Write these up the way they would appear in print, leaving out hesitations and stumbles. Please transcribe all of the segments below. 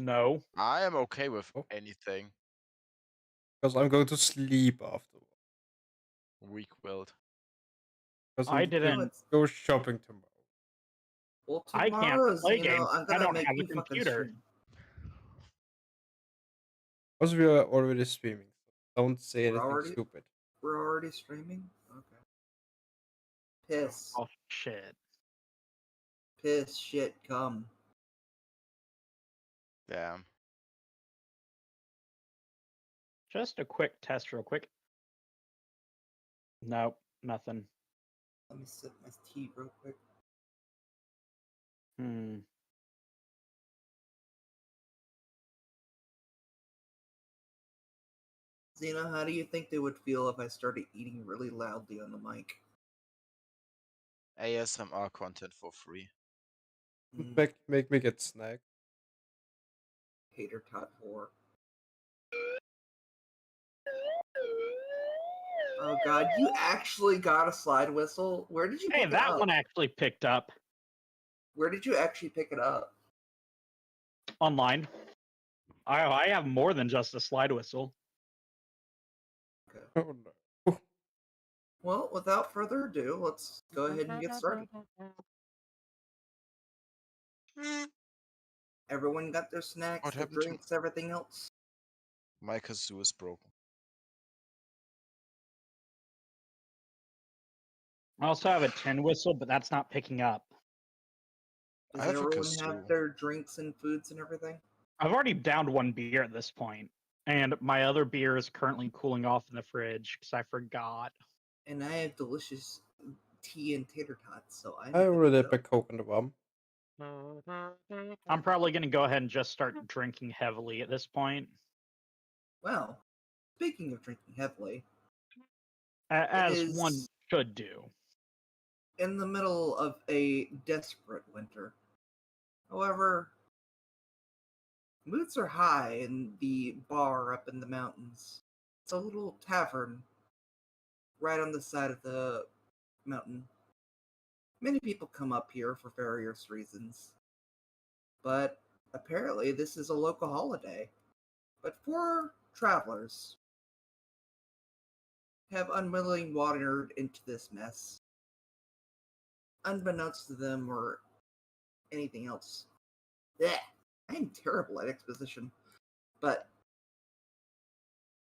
No. I am okay with Oh. anything. Because I'm going to sleep afterwards. Weak-willed. Because I I need to didn't. go shopping tomorrow. Well, I can't tomorrow's, play games. I'm I gonna don't make have a you fucking computer. stream. Because we are already streaming. Don't say We're anything already- stupid. We're already streaming? Okay. Piss. Oh shit. Piss, shit, come. Damn. Just a quick test, real quick. Nope, nothing. Let me sip my tea real quick. Xena, how do you think they would feel if I started eating really loudly on the mic? ASMR content for free. Make me get snagged. Hater tot 4. Oh god, you actually got a slide whistle? Where did you Hey, pick it that up? one actually picked up Where did you actually pick it up? online. I have more than just a slide whistle. Okay. Oh no. Well, without further ado, let's go ahead and get started. Everyone got their snacks, What their happened to- drinks, everything else? My kazoo is broken. I also have a tin whistle, but that's not picking up. Does I have a everyone have kazoo. their drinks and foods and everything? I've already downed one beer at this point, and my other beer is currently cooling off in the fridge because I forgot. And I have delicious tea and tater tots, so I'm I good to already had go. my Coke and the rum. I'm probably going to go ahead and just start drinking heavily at this point. Well, speaking of drinking heavily, As one should do. in the middle of a desperate winter. However, moods are high in the bar up in the mountains. It's a little tavern right on the side of the mountain. Many people come up here for various reasons, but apparently this is a local holiday. But for travelers have unwillingly wandered into this mess, unbeknownst to them or anything else. Yeah, I am terrible at exposition. But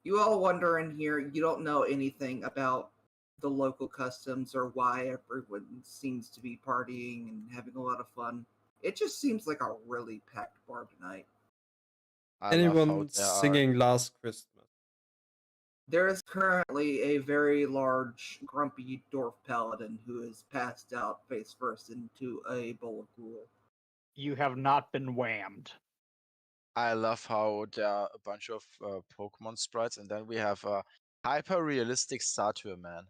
you all wander in here, you don't know anything about the local customs or why everyone seems to be partying and having a lot of fun. It just seems like a really packed bar tonight. I love how Anyone there are singing Last Christmas? There is currently a very large, grumpy dwarf paladin who is passed out face first into a bowl of gruel. You have not been whammed. I love how there are a bunch of Pokemon sprites, and then we have a hyper-realistic Satyr man.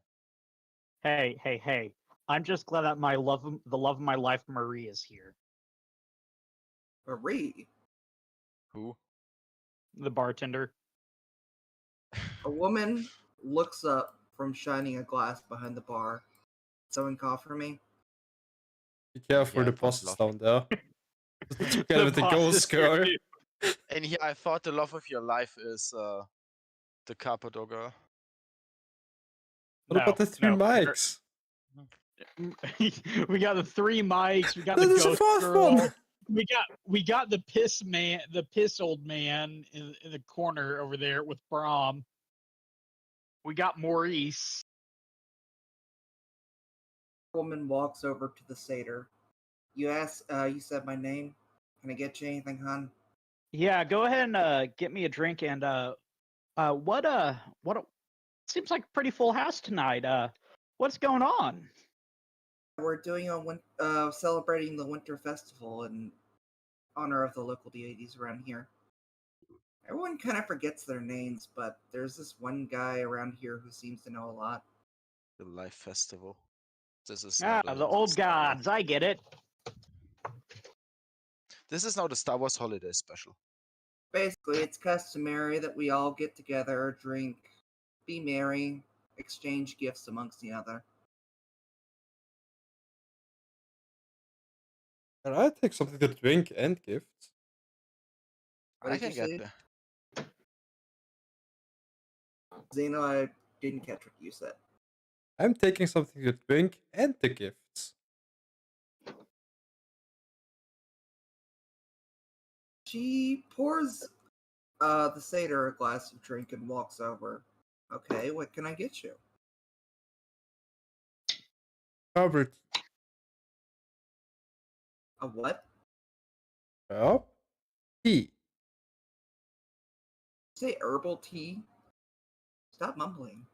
Hey. I'm just glad that the love of my life, Marie, is here. Marie, Who? The bartender. a woman, looks up from shining a glass behind the bar. Someone call for me? Be careful, Yeah, the it was boss is lovely. down there. Together with the boss ghost is here girl. too. And here, I thought the love of your life is the Carpador girl. What about the three mics? We got the 3 mics. We got There's the a ghost fourth girl. one. We got the piss man, the piss old man in the corner over there with Brom. We got Maurice. Woman walks over to the satyr. You said my name. Can I get you anything, hon? Yeah, go ahead and get me a drink and what seems like a pretty full house tonight. What's going on? We're doing celebrating the winter festival in honor of the local deities around here. Everyone kind of forgets their names, but there's this one guy around here who seems to know a lot. The Life Festival. This is Ah, now the old Star Wars. gods. I get it. This is now the Star Wars holiday special. Basically, it's customary that we all get together, drink, be merry, exchange gifts amongst the other. Can I take something to drink and gifts? What I did you can get say? there. Zeno, I didn't catch what you said. I'm taking something to drink and the gifts. She pours the satyr a glass of drink and walks over. Okay, what can I get you? Robert. A what? Well, tea. Say herbal tea? Stop mumbling.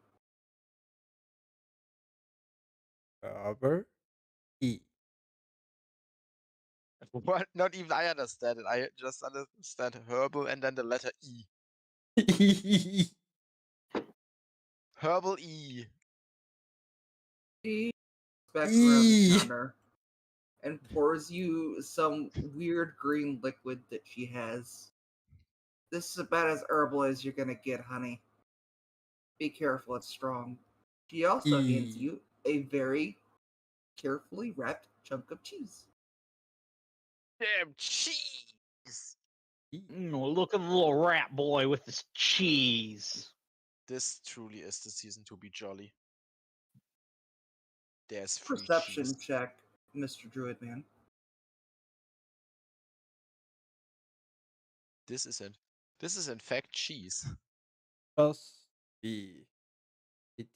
Robert. Tea. What? Not even I understand it. I just understand herbal and then the letter E. Herbal E. She backs around the Eee. counter and pours you some weird green liquid that she has. This is about as herbal as you're gonna get, honey. Be careful, it's strong. She also hands Eee. you a very carefully wrapped chunk of cheese. Damn cheese. Look at the little rat boy with his cheese. This truly is the season to be jolly. There's free Perception cheese. check, Mr. Druidman. This isn't. This is in fact cheese. Plus B. Tea.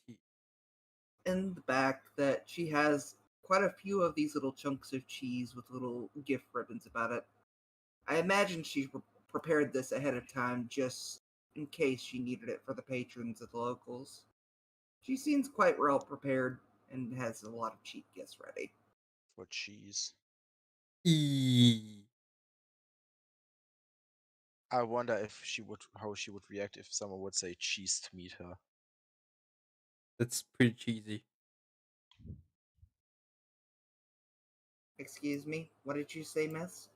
In the back, that she has quite a few of these little chunks of cheese with little gift ribbons about it. I imagine she prepared this ahead of time just in case she needed it for the patrons of the locals. She seems quite well prepared and has a lot of cheap gifts ready. For cheese. Eee. I wonder if how she would react if someone would say cheese to meet her. That's pretty cheesy. Excuse me, what did you say, miss?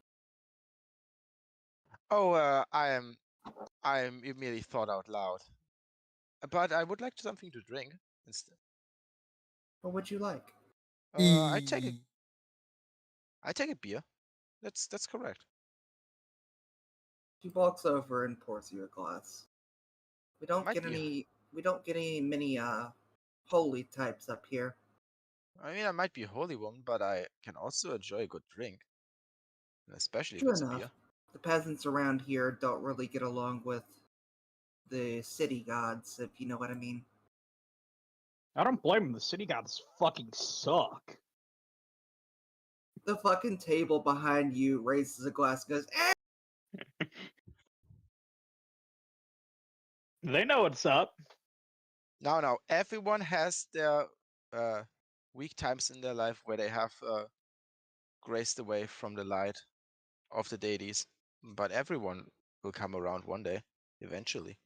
Oh, I immediately thought out loud. But I would like something to drink instead. What would you like? I take Eee. a beer. That's correct. She walks over and pours you a glass. We don't Might get be. any many holy types up here. I mean, I might be a holy woman, but I can also enjoy a good drink, especially if True it's a enough. beer. The peasants around here don't really get along with the city gods, if you know what I mean. I don't blame him. The city gods fucking suck. The fucking table behind you raises a glass and goes, eh! They know what's up. Now, everyone has their weak times in their life where they have graced away from the light of the deities, but everyone will come around one day, eventually.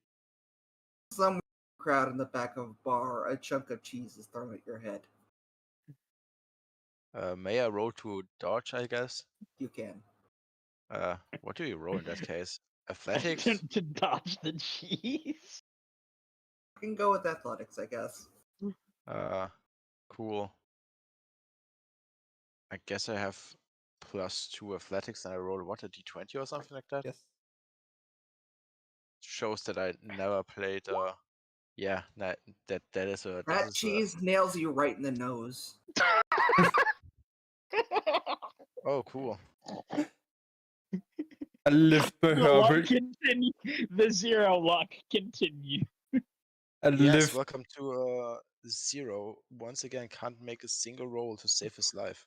Some crowd in the back of a bar, a chunk of cheese is thrown at your head. May I roll to dodge, I guess? You can. What do you roll in that case? Athletics? to dodge the cheese. I can go with athletics, I guess. Cool. I guess I have +2 athletics and I roll what, a d20 or something like that? Yes. Shows that I never played yeah, that is a That cheese nails you right in the nose. oh cool. I lift my The luck Herbert. continue. The zero luck continue. I Yes, lift. welcome to Zero. Once again, can't make a single roll to save his life.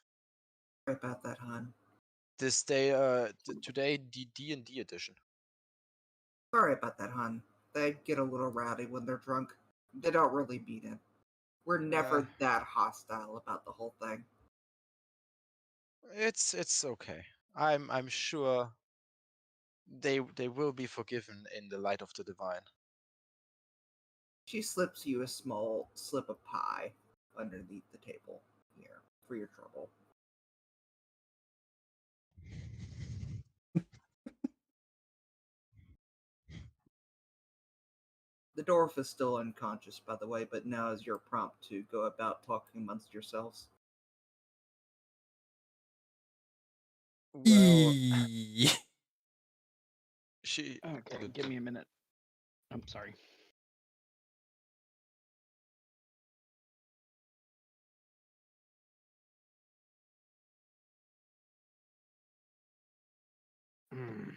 Sorry about that, hon. This day, today, the D&D edition. Sorry about that, hon. They get a little rowdy when they're drunk. They don't really mean it. We're never that hostile about the whole thing. It's okay. I'm sure they will be forgiven in the light of the divine. She slips you a small slip of pie underneath the table here for your trouble. The dwarf is still unconscious, by the way, but now is your prompt to go about talking amongst yourselves. Well, Eee. She. Okay, give me a minute. I'm sorry. Mm.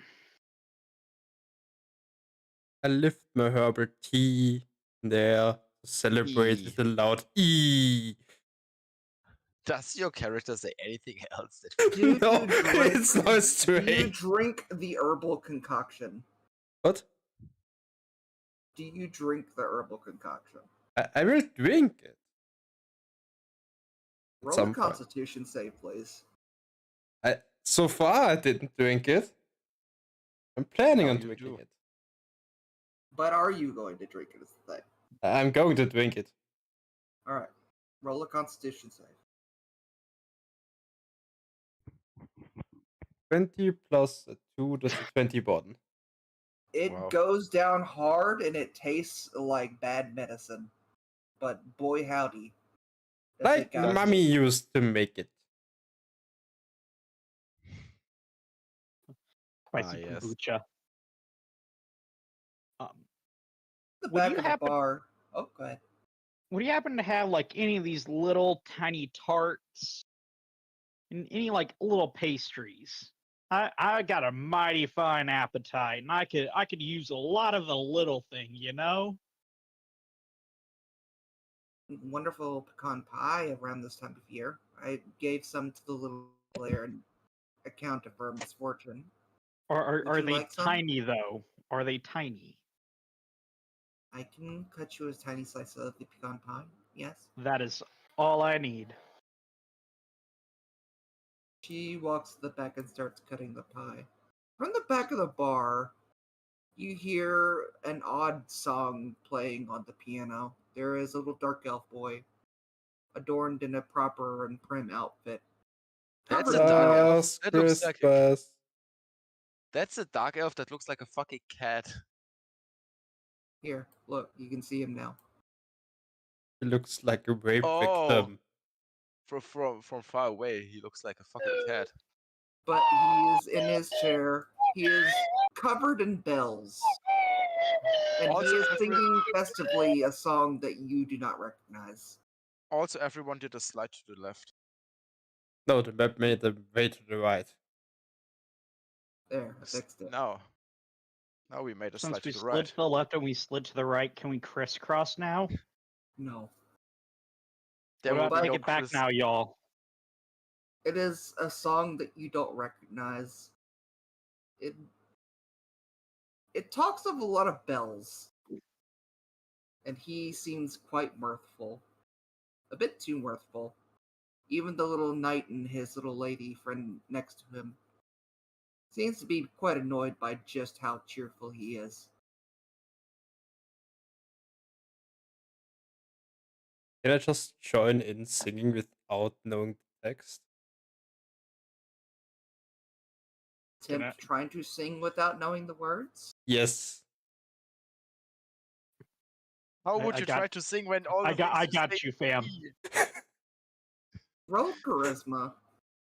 I lift my herbal tea there to celebrate E. with a loud E. Does your character say anything else? Do No, you drink? it's not Do you straight. drink the herbal concoction? What? Do you drink the herbal concoction? I will drink it. At Roll a some point. Constitution save, please. So far, I didn't drink it. I'm planning Now on you drinking do. it. But are you going to drink it? Is the thing. I'm going to drink it. All right. Roll a Constitution save. 20 plus a 2, that's a 21. It Wow. goes down hard and it tastes like bad medicine. But boy howdy. does Like it got mommy you. used to make it. Spicy yes. kombucha. The Would back you of the happen- bar. Oh, go ahead. Would you happen to have like any of these little tiny tarts and any like little pastries? I got a mighty fine appetite, and I could use a lot of the little thing, you know. Wonderful pecan pie around this time of year. I gave some to the little player in account of her misfortune. Or Would are you they like some? tiny though? Are they tiny? I can cut you a tiny slice of the pecan pie. Yes. That is all I need. She walks to the back and starts cutting the pie. From the back of the bar, you hear an odd song playing on the piano. There is a little dark elf boy, adorned in a proper and prim outfit. That's Covered a in dark elf. bells. That looks like Christmas. That's a dark elf that looks like a fucking cat. Here, look, you can see him now. He looks like a rape Oh. victim. From far away, he looks like a fucking cat. But he is in his chair. He is covered in bells. And he Also, is singing festively a song that you do not recognize. Also, everyone did a slide to the left. No, the map made the way to the right. There, I fixed it. Now we made a Since slide we to the slid right. to the left and we slid to the right, can we crisscross now? No. There What will about be take no it back Chris- now, y'all? It is a song that you don't recognize. It talks of a lot of bells. And he seems quite mirthful. A bit too mirthful. Even the little knight and his little lady friend next to him seems to be quite annoyed by just how cheerful he is. Can I just join in singing without knowing the text? Tim Can I- trying to sing without knowing the words? Yes. How I- would I you got- try to sing when all I the got things I got say you, fam. E? Roll charisma.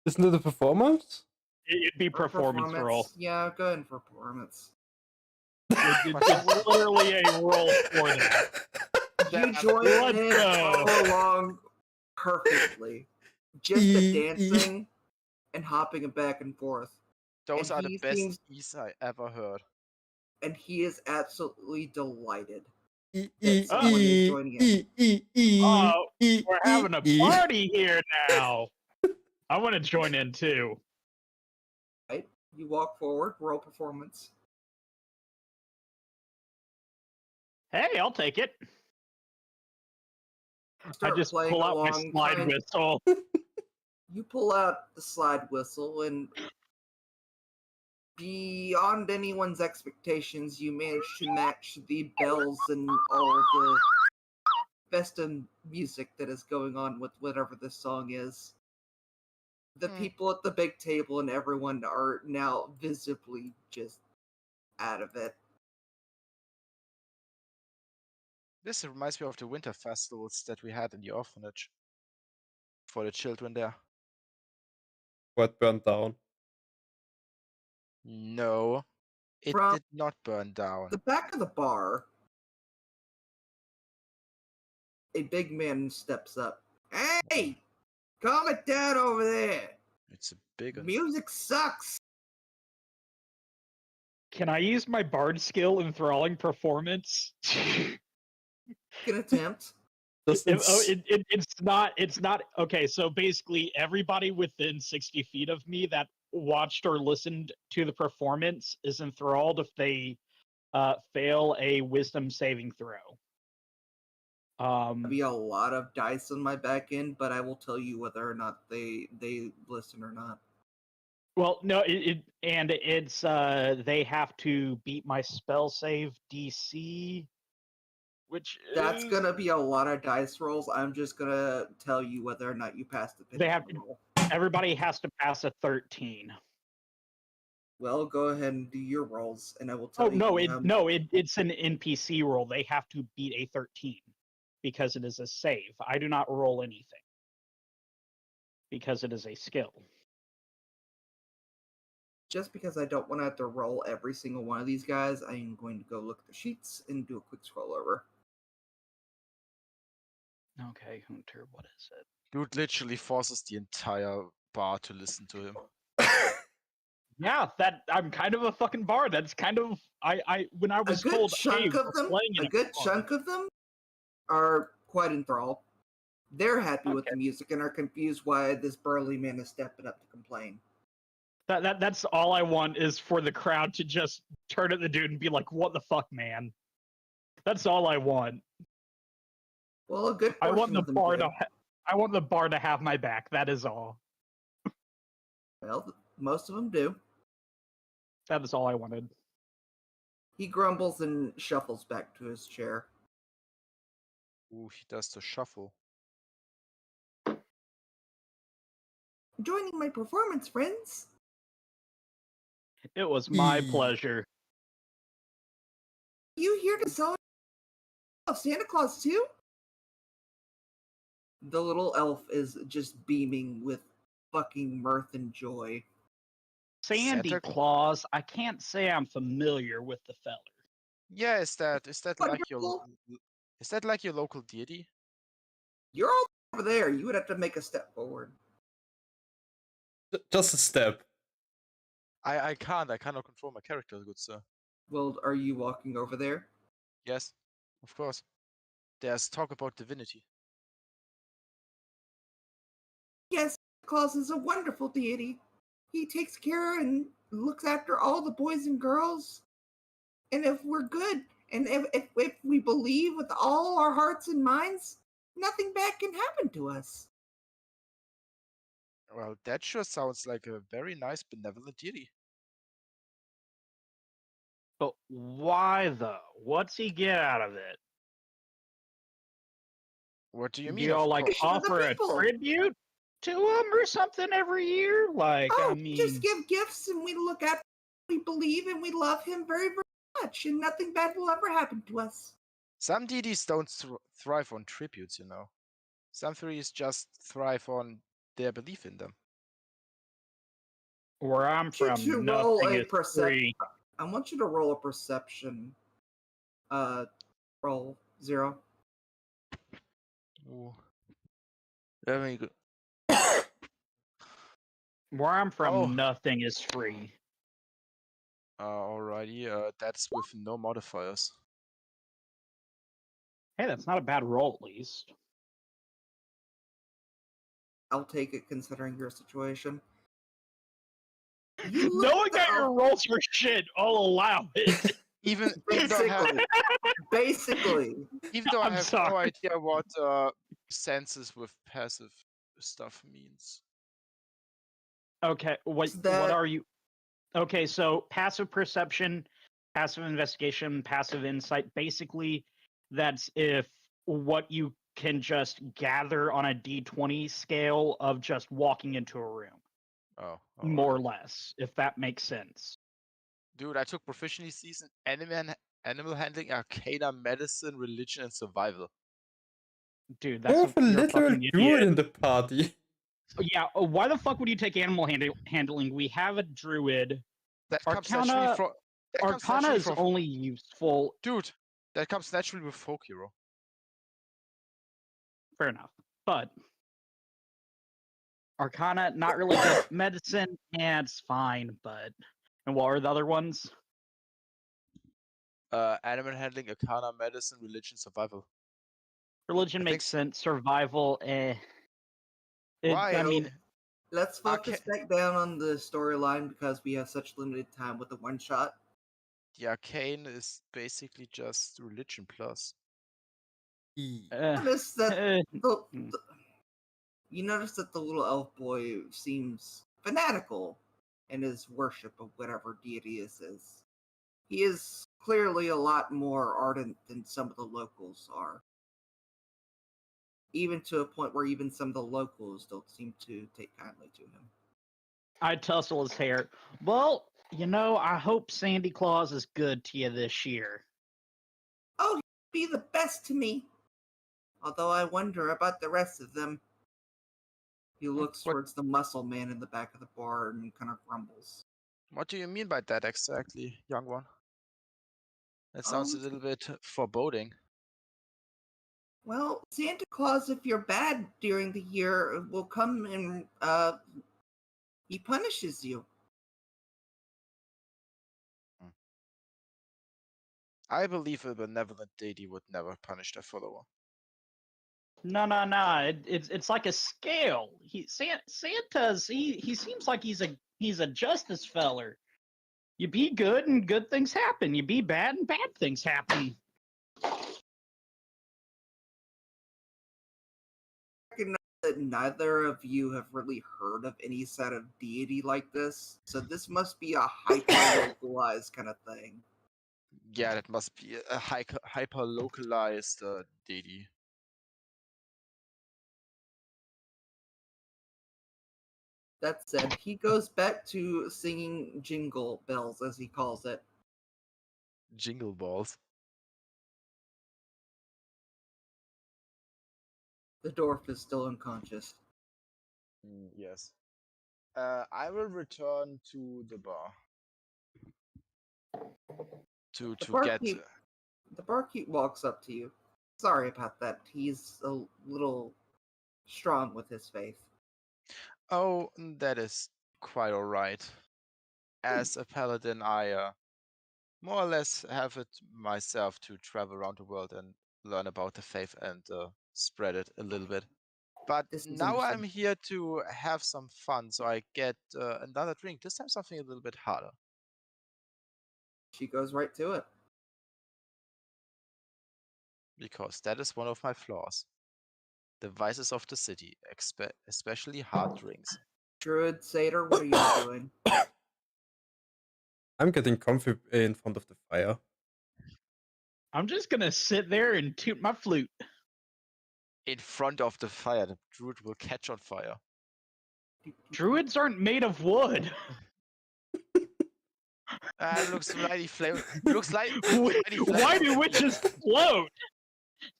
Isn't it a performance? It'd be Or performance roll. Yeah, go ahead and for performance. It's literally a roll for that. You join Let's in, go. follow along perfectly. Just the dancing and hopping back and forth. Those And are the he best seems- E's I ever heard. And he is absolutely delighted. E, that someone is joining in. Oh, we're having a party here now. I want to join in too. Right? You walk forward, roll performance. Hey, I'll take it. Start I just playing pull out my along, slide trying- whistle. You pull out the slide whistle, and beyond anyone's expectations, you manage to match the bells and all of the festive music that is going on with whatever this song is. The people at the big table and everyone are now visibly just out of it. This reminds me of the winter festivals that we had in the orphanage for the children there. What burned down? No, It From did not burn down. the back of the bar, a big man steps up. Hey! Calm it down over there! It's a big one. Music sucks! Can I use my bard skill enthralling performance? You can attempt. It's not okay. So basically, everybody within 60 feet of me that watched or listened to the performance is enthralled if they fail a wisdom saving throw. There'll be a lot of dice on my back end, but I will tell you whether or not they listen or not. Well, no, it's they have to beat my spell save DC, which That's gonna be a lot of dice rolls. I'm just gonna tell you whether or not you pass the They have pinch roll. everybody has to pass a 13. Well, go ahead and do your rolls, and I will Oh tell you. no, it's an NPC roll. They have to beat a 13 because it is a save. I do not roll anything because it is a skill. Just because I don't want to have to roll every single one of these guys, I am going to go look at the sheets and do a quick scroll over. Okay, Hunter, what is it? Dude literally forces the entire bar to listen to him. Yeah, that I'm kind of a fucking bard. That's kind of I when I was told, hey, we're playing in a good chunk of them are quite enthralled. They're happy with the music and are confused why this burly man is stepping up to complain. That's all I want is for the crowd to just turn at the dude and be like, "What the fuck, man?" That's all I want. Well, a good I portion want the of them bar do. I want the bar to have my back. That is all. Well, most of them do. That is all I wanted. He grumbles and shuffles back to his chair. Ooh, he does the shuffle. Joining my performance, friends. It was my pleasure. You here to celebrate Santa Claus too? The little elf is just beaming with fucking mirth and joy. Sandy Claus, I can't say I'm familiar with the feller. Yeah, is that like your Wonderful. is that like your local deity? You're all over there. You would have to make a step forward. Just a step. I cannot control my character, good sir. Well, are you walking over there? Yes, of course. There's talk about divinity. Yes, Claus is a wonderful deity. He takes care and looks after all the boys and girls. And if we're good, and if we believe with all our hearts and minds, nothing bad can happen to us. Well, that sure sounds like a very nice benevolent deity. But why though? What's he get out of it? What do you Do mean? y'all Of like course. offer a tribute to him or something every year? Like, I mean, just give gifts and we look at, we believe and we love him very, very much, and nothing bad will ever happen to us. Some deities don't thrive on tributes, you know. Some deities just thrive on their belief in them. where I'm from, nothing is free. I want you to roll a perception. Roll 0. Ooh. Let me go. Where I'm from, nothing is free. Alrighty, that's with no modifiers. Hey, that's not a bad roll, at least. I'll take it considering your situation. Knowing that your rolls are shit, I'll allow it. Even basically. Even though I have no idea what senses with passive stuff means. Okay, what are you? Okay, so passive perception, passive investigation, passive insight. Basically, that's if what you can just gather on a D20 scale of just walking into a room. Oh. More or less, if that makes sense. Dude, I took proficiency season, animal handling, arcana, medicine, religion, and survival. Dude, that's a literal druid in the party. Yeah, why the fuck would you take animal handling? We have a druid. That comes naturally from That comes Arcana naturally is from only useful. dude. That comes naturally with folk hero. Fair enough, but Arcana not really good. Medicine, yeah, it's fine, but and what are the other ones? Animal handling, arcana, medicine, religion, survival. Religion I makes think sense. Survival, Why? I mean, Let's focus Arca- back down on the storyline because we have such limited time with the one shot. the arcane is basically just religion plus. Notice that hmm. you notice that the little elf boy seems fanatical in his worship of whatever deity this is. He is clearly a lot more ardent than some of the locals are. Even to a point where even some of the locals don't seem to take kindly to him. I tussle his hair. Well, I hope Sandy Claus is good to you this year. Oh, he'd be the best to me. Although I wonder about the rest of them. He looks What towards the muscle man in the back of the bar and kind of grumbles. What do you mean by that exactly, young one? That sounds a little bit foreboding. Well, Santa Claus, if you're bad during the year, will come and he punishes you. I believe a benevolent deity would never punish their follower. No. It's like a scale. Santa's he seems like he's a justice feller. You be good and good things happen. You be bad and bad things happen. Recognize that neither of you have really heard of any sort of deity like this, so this must be a hyper-localized kind of thing. Yeah, that must be a hyper localized deity. That said, he goes back to singing jingle bells, as he calls it. Jingle balls. The dwarf is still unconscious. Yes. I will return to the bar. To get. The barkeep walks up to you. Sorry about that. He's a little strong with his faith. Oh, that is quite alright. As a paladin, I more or less have it myself to travel around the world and learn about the faith and spread it a little bit. But This is now I'm understood. here to have some fun, so I get another drink. This time something a little bit harder. She goes right to it. Because that is one of my flaws. The vices of the city, especially hard drinks. Druid, Satyr, what are you doing? I'm getting comfy in front of the fire. I'm just gonna sit there and toot my flute. In front of the fire, the druid will catch on fire. Druids aren't made of wood. Looks slightly flavor. Looks like. Why do witches float?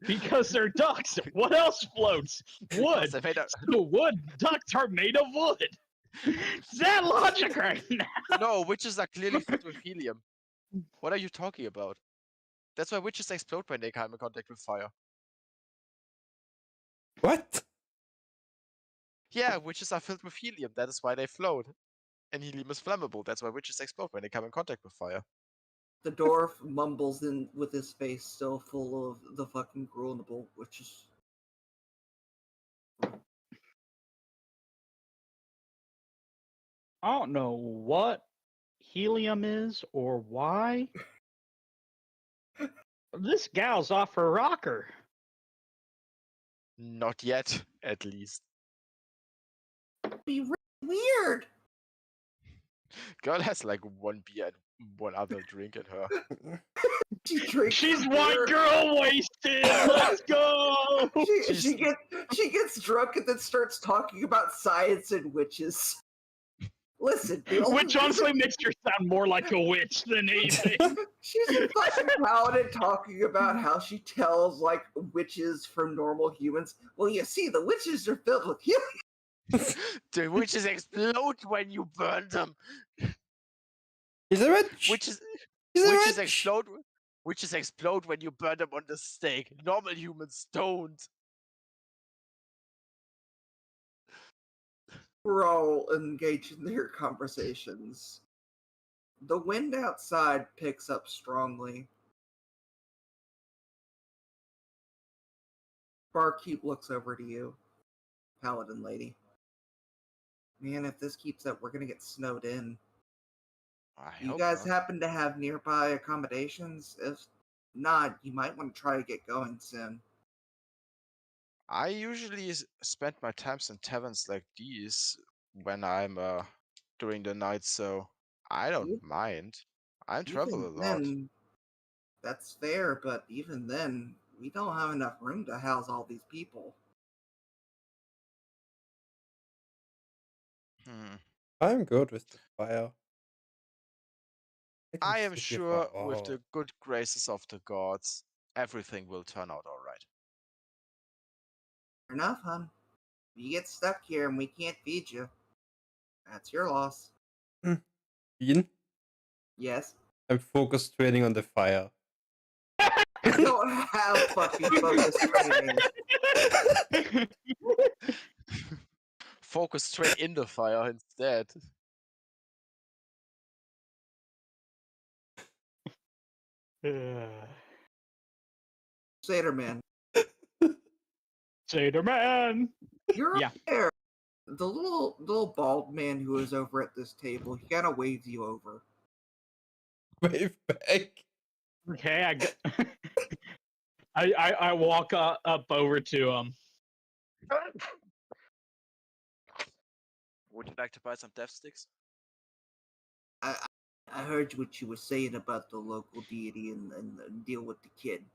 Because they're ducks. What else floats? Wood. So wood ducks are made of wood. Is that logic right now? No, witches are clearly filled with helium. What are you talking about? That's why witches explode when they come in contact with fire. What? Yeah, witches are filled with helium. That is why they float. And helium is flammable. That's why witches explode when they come in contact with fire. The dwarf mumbles in with his face still full of the fucking gruelable, which is. I don't know what helium is or why. This gal's off her rocker. Not yet, at least. Be really weird. Girl has like one beer and one other drink at her. She drinks. She's one girl wasted. Let's go. She gets drunk and then starts talking about science and witches. Listen, which honestly makes her sound more like a witch than anything. She's a fucking paladin talking about how she tells like witches from normal humans. Well, you see, the witches are filled with helium. The witches explode when you burn them. He's a witch. He's a Witches witch! explode. Witches explode when you burn them on the stake. Normal humans don't. We're all engaged in their conversations. The wind outside picks up strongly. Barkeep looks over to you, Paladin lady. Man, if this keeps up, we're gonna get snowed in. I You hope guys not. happen to have nearby accommodations? If not, you might want to try to get going soon. I usually spend my times in taverns like these when I'm during the night, so I don't You- mind. I travel Even a lot. then, that's fair, but even then, we don't have enough room to house all these people. Hmm. I'm good with the fire. can I am sit here for sure with the hours. good graces of the gods, everything will turn out alright. Fair enough, hon. If you get stuck here and we can't feed you, that's your loss. Bean, Yes. I'm focused training on the fire. I don't have fucking focus training. Focus straight in the fire instead. Satyr man, Satyr man. you're Yeah. up there. The little bald man who is over at this table, he kind of waves you over. Wave back. Okay, I walk up over to him. Would you like to buy some death sticks? I I heard what you were saying about the local deity and the deal with the kid.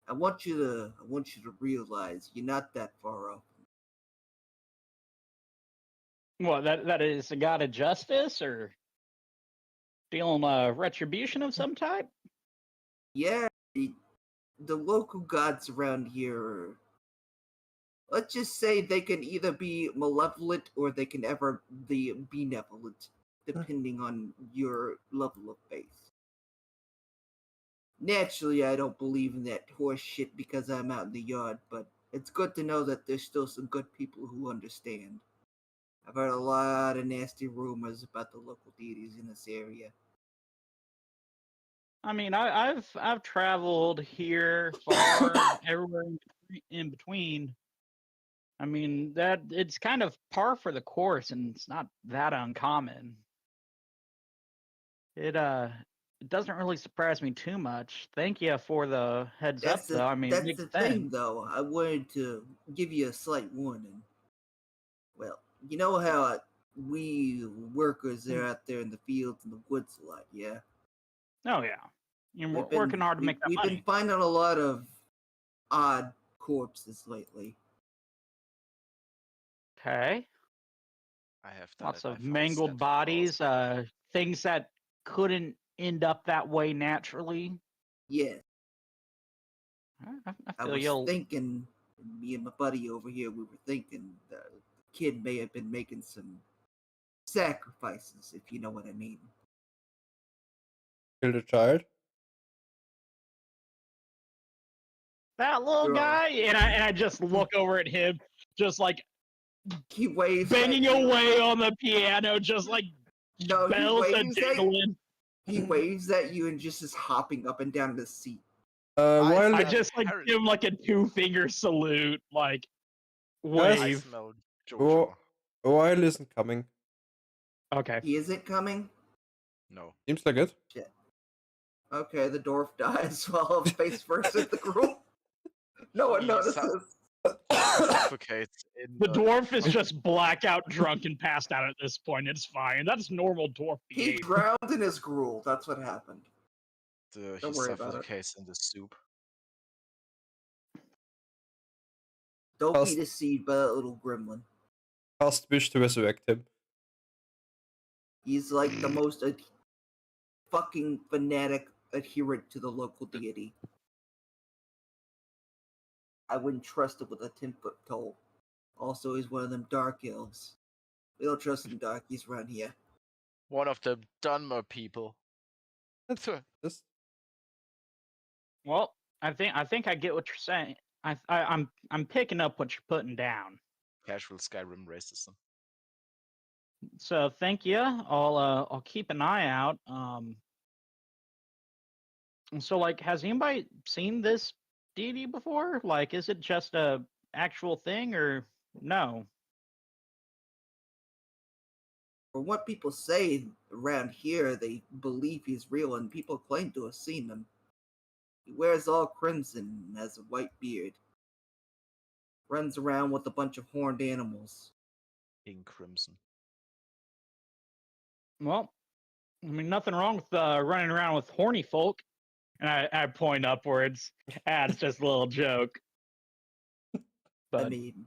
I want you to realize you're not that far off. What, that is a god of justice or dealing retribution of some type? Yeah, the local gods around here, let's just say they can either be malevolent or they can ever be benevolent, depending on your level of faith. Naturally, I don't believe in that horse shit because I'm out in the yard, but it's good to know that there's still some good people who understand. I've heard a lot of nasty rumors about the local deities in this area. I mean, I've traveled here, far, everywhere in between. I mean, that it's kind of par for the course, and it's not that uncommon. It doesn't really surprise me too much. Thank you for the heads up, though. I mean, it That's makes the thing, sense. though. I wanted to give you a slight warning. Well, you know how we workers are out there in the fields and the woods a lot, yeah. Oh yeah, and we're working hard to make that we've money. been finding a lot of odd corpses lately. Okay, I have done lots it. I of found mangled Santa Claus. bodies, things that couldn't end up that way naturally. Yeah, I I feel was you'll. thinking, me and my buddy over here, we were thinking the kid may have been making some sacrifices, if you know what I mean. Kill the child. That little Girl. guy, and I just look over at him, just like He waves banging at you. away on the piano, just like No, bells and jingling. he waves at you and just is hopping up and down the seat. While I smell just like Harry. give him like a 2-finger salute, like Guys, I wave. smell Jojo. while isn't coming. Okay. He isn't coming? No. Seems like it. Shit. Okay, the dwarf dies while face first at the gruel. No one He notices. suffocates in The dwarf is front. just blackout drunk and passed out at this point. It's fine. That's normal dwarf He behavior. drowned in his gruel. That's what happened. He Don't worry about it. suffocates in the soup. Don't Cast- be deceived by that little gremlin. Cast wish to resurrect him. He's like the most fucking fanatic adherent to the local deity. I wouldn't trust it with a 10-foot pole. Also, he's one of them dark elves. We don't trust them darkies around here. One of the Dunmer people. This Well, I think I get what you're saying. I'm picking up what you're putting down. Casual Skyrim racism. So thank you. I'll keep an eye out. So like, has anybody seen this deity before? Like, is it just a actual thing or no? From what people say around here, they believe he's real, and people claim to have seen him. He wears all crimson and has a white beard. Runs around with a bunch of horned animals. In Crimson. Well, I mean, nothing wrong with running around with horny folk. And I point upwards. It's just a little joke. But I mean,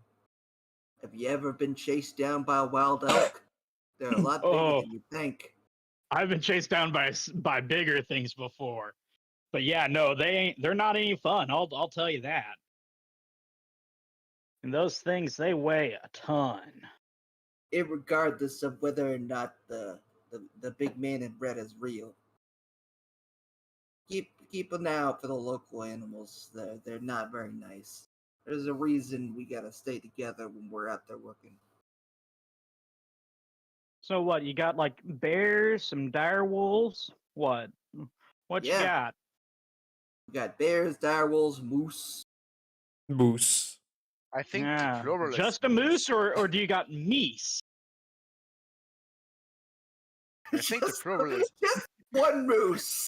have you ever been chased down by a wild elk? They're a lot bigger Oh. than you think. I've been chased down by bigger things before. But yeah, no, they're not any fun. I'll tell you that. And those things, they weigh a ton. Irregardless of whether or not the big man in red is real. Keep an eye out for the local animals. They're not very nice. There's a reason we gotta stay together when we're out there working. So what, you got like bears, some dire wolves? What you Yeah. got? We got bears, direwolves, moose. moose. I think Yeah. the plural is Just a moose or do you got meese? I think the plural is just one moose.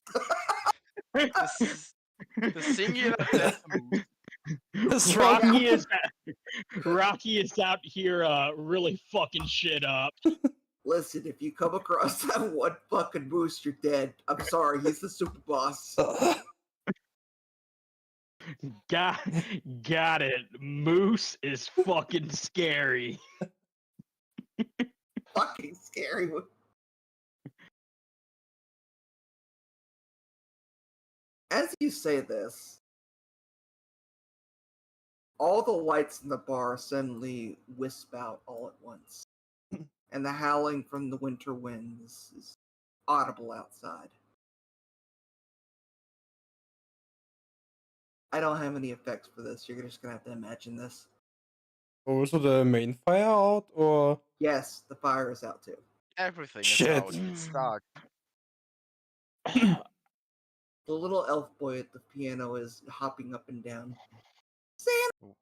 the singular death moose. That's right. Rocky is out here really fucking shit up. Listen, if you come across that one fucking moose, you're dead. I'm sorry, he's the super boss. Got it. Moose is fucking scary. Fucking scary. As you say this, all the lights in the bar suddenly wisp out all at once, and the howling from the winter winds is audible outside. I don't have any effects for this. You're just gonna have to imagine this. Or was the main fire out, or Yes, the fire is out too. Everything Shit. is out. It's dark. The little elf boy at the piano is hopping up and down. Santa!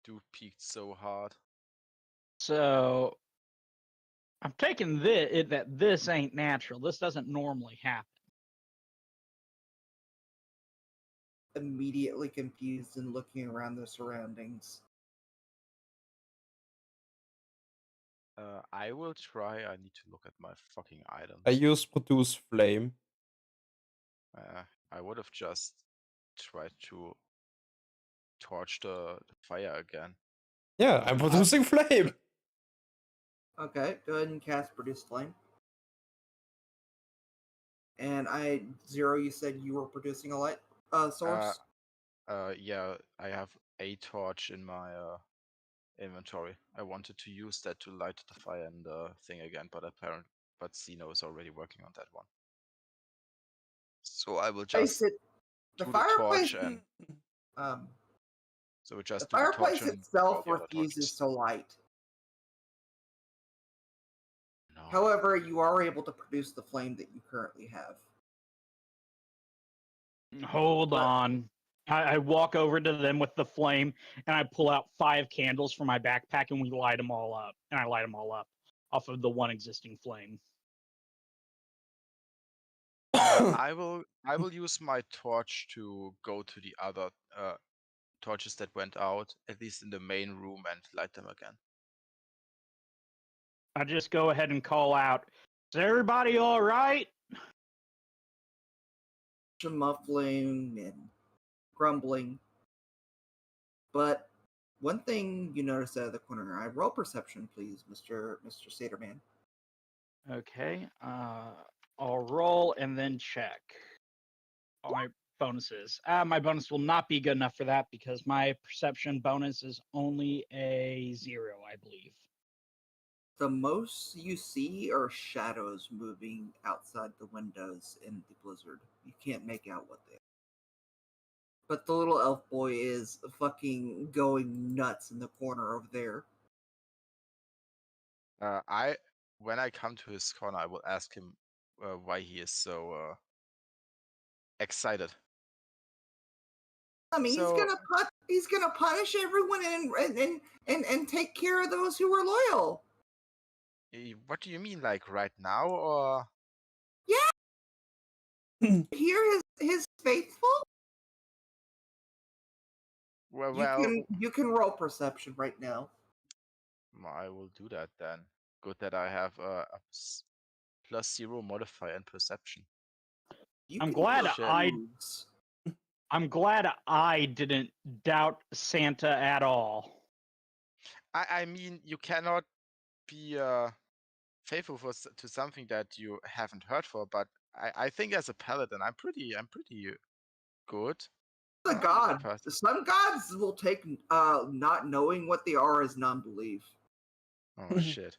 Dude peaked so hard. So I'm taking that this ain't natural. This doesn't normally happen. Immediately confused and looking around their surroundings. I will try. I need to look at my fucking items. I use produce flame. I would have just tried to torch the fire again. Yeah, I'm producing flame. Okay, go ahead and cast Produce Flame. And Zero, you said you were producing a light source? Yeah, I have a torch in my inventory. I wanted to use that to light the fire in the thing again, but Zeno is already working on that one. So I will just The do the fireplace, torch and so we the just do the torch fireplace and itself throw the other refuses torches. to light. No. However, you are able to produce the flame that you currently have. Hold on. I walk over to them with the flame and I pull out 5 candles from my backpack and we light them all up. And I light them all up off of the one existing flame. I will use my torch to go to the other torches that went out, at least in the main room, and light them again. I just go ahead and call out, "Is everybody all right?" Muffling and grumbling. But one thing you notice out of the corner, I roll perception, please, Mr. Saterman. Okay. I'll roll and then check all my bonuses. My bonus will not be good enough for that because my perception bonus is only a 0, I believe. The most you see are shadows moving outside the windows in the blizzard. You can't make out what they are. But the little elf boy is fucking going nuts in the corner over there. When I come to his corner, I will ask him why he is so excited. I mean, So- he's gonna punish everyone and take care of those who are loyal. What do you mean, like right now, or? Hear his faithful? Well, You can roll perception right now. I will do that then. Good that I have a +0 modifier in perception. You I'm can glad hear I- moves. I'm glad I didn't doubt Santa at all. I mean, you cannot be faithful to something that you haven't heard for, but I think as a paladin, I'm pretty good. The I'm a good god. person. Some gods will take not knowing what they are as non-belief. Oh shit.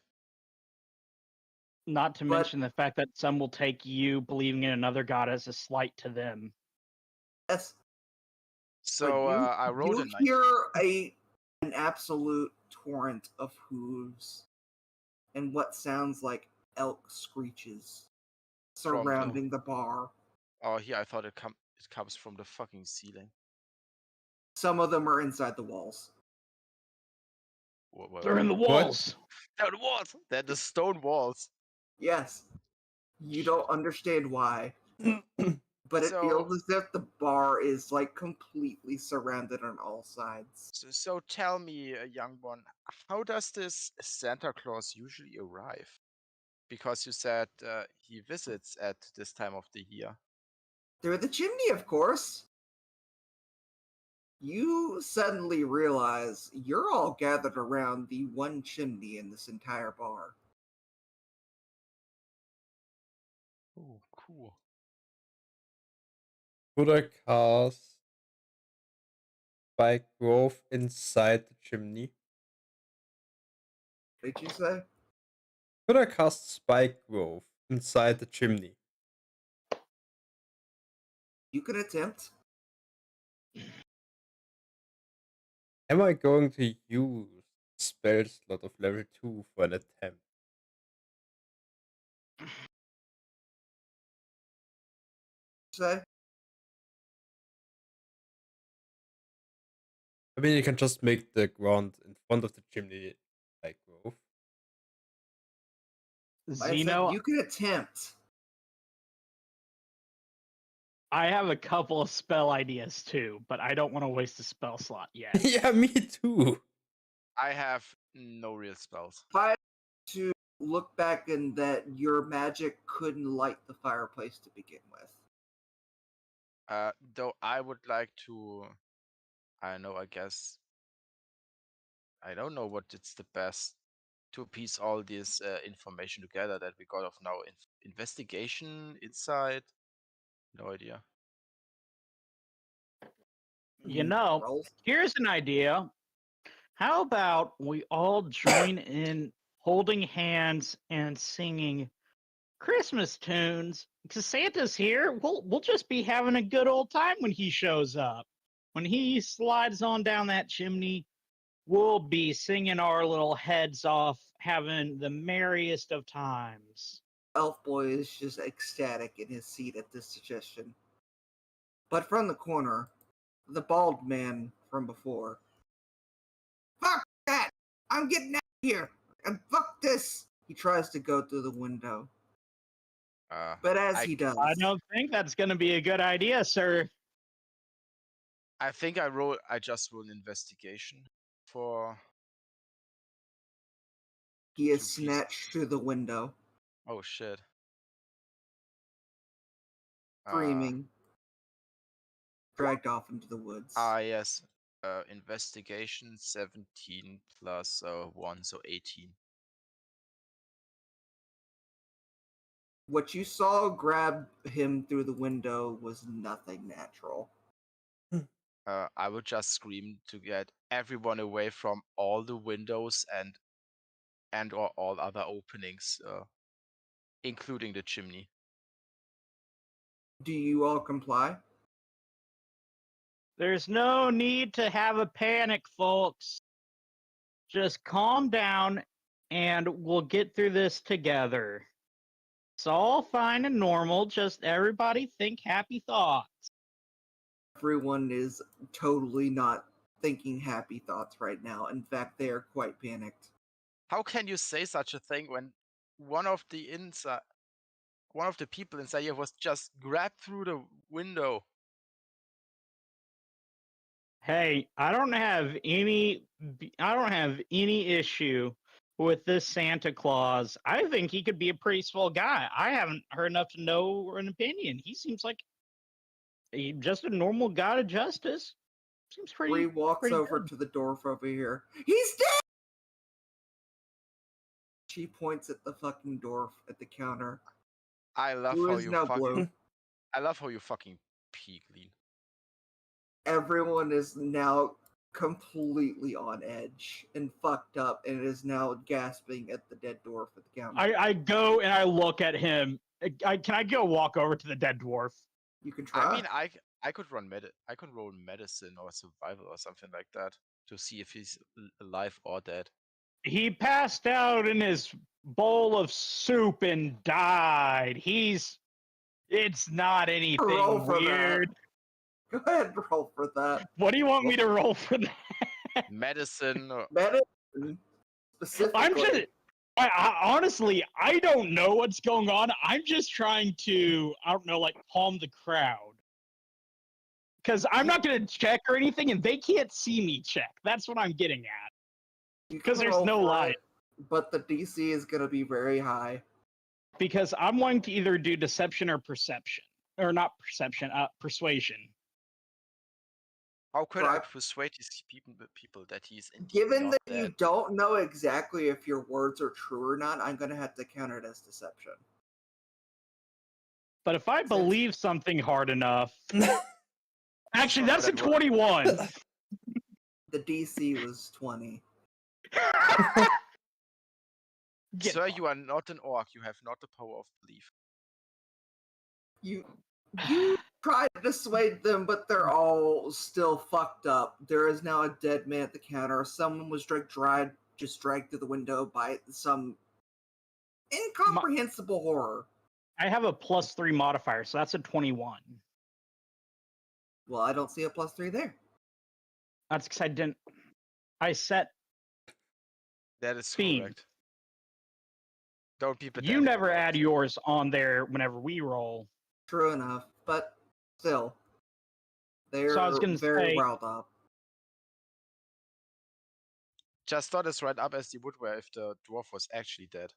Not to But- mention the fact that some will take you believing in another god as a slight to them. Yes. So But I rolled you a 19. hear an absolute torrent of hooves and what sounds like elk screeches surrounding the bar. Oh, here I thought it comes from the fucking ceiling. Some of them are inside the walls. They're in the walls. They're the walls. They're the stone walls. Yes. You don't understand why. But it So- feels as if the bar is like completely surrounded on all sides. So tell me, young one, how does this Santa Claus usually arrive? Because you said he visits at this time of the year. Through the chimney, of course. You suddenly realize you're all gathered around the one chimney in this entire bar. Oh, cool. Could I cast Spike Growth inside the chimney? What did you say? Could I cast Spike Growth inside the chimney? You can attempt. Am I going to use spell slot of level 2 for an attempt? Say? I mean, you can just make the ground in front of the chimney Spike Growth. I said Zeno, you can attempt. I have a couple of spell ideas too, but I don't want to waste a spell slot yet. Yeah, me too. I have no real spells. Try to look back and that your magic couldn't light the fireplace to begin with. Though I would like to, I don't know, I guess, I don't know what it's the best to piece all this information together that we got of now. Investigation, insight, no idea. You know, Rolls. here's an idea. How about we all join in holding hands and singing Christmas tunes? Because Santa's here. We'll just be having a good old time when he shows up. When he slides on down that chimney, we'll be singing our little heads off, having the merriest of times. Elf Boy is just ecstatic in his seat at this suggestion. But from the corner, the bald man from before. Fuck that! I'm getting out of here! And fuck this! He tries to go through the window. But as I- he does, I don't think that's going to be a good idea, sir. I think I just rolled investigation for. he is 2 pieces. snatched through the window, Oh shit. screaming, dragged off into the woods. Yes. Investigation 17 plus 1, so 18. What you saw grab him through the window was nothing natural. I would just scream to get everyone away from all the windows and and or all other openings, including the chimney. Do you all comply? There's no need to have a panic, folks. Just calm down and we'll get through this together. It's all fine and normal, just everybody think happy thoughts. Everyone is totally not thinking happy thoughts right now. In fact, they are quite panicked. How can you say such a thing when one of the people inside here was just grabbed through the window? Hey, I don't have any issue with this Santa Claus. I think he could be a pretty swell guy. I haven't heard enough to know an opinion. He seems like just a normal god of justice. Seems Bree pretty. walks pretty over good. to the dwarf over here. He's dead! She points at the fucking dwarf at the counter. I love Who how is you now fucking. blue. I love how you fucking peek, Lean. Everyone is now completely on edge and fucked up and is now gasping at the dead dwarf at the counter. I go and I look at him. Can I go walk over to the dead dwarf? You can try. I mean, I could I could roll medicine or survival or something like that to see if he's alive or dead. He passed out in his bowl of soup and died. It's not Roll anything for weird. Go ahead and roll for that. What do you want me to roll for that? Medicine or Medicine, specifically. I'm just. Honestly, I don't know what's going on. I'm just trying to, I don't know, like calm the crowd. Because I'm not going to check or anything, and they can't see me check. That's what I'm getting at. You 'Cause can there's roll no for light. it, but the DC is going to be very high. Because I'm wanting to either do deception or perception. Or not perception, persuasion. how could I Right. persuade these people that he's indeed Given not that dead? you don't know exactly if your words are true or not, I'm going to have to count it as deception. But if I Since- believe something hard enough. Actually, that's a That works. 21. The DC was 20. Get Sir, fucked. you are not an orc. You have not the power of belief. You try to dissuade them, but they're all still fucked up. There is now a dead man at the counter. Someone was dragged through the window by some incomprehensible horror. I have a +3 modifier, so that's a 21. Well, I don't see a +3 there. That's because I didn't. I set. That is Fiend. correct. Don't be pedantic. You never about add it. yours on there whenever we roll. True enough, but still, they're So I was gonna very say- riled up. Just thought as right up as you would were if the dwarf was actually dead.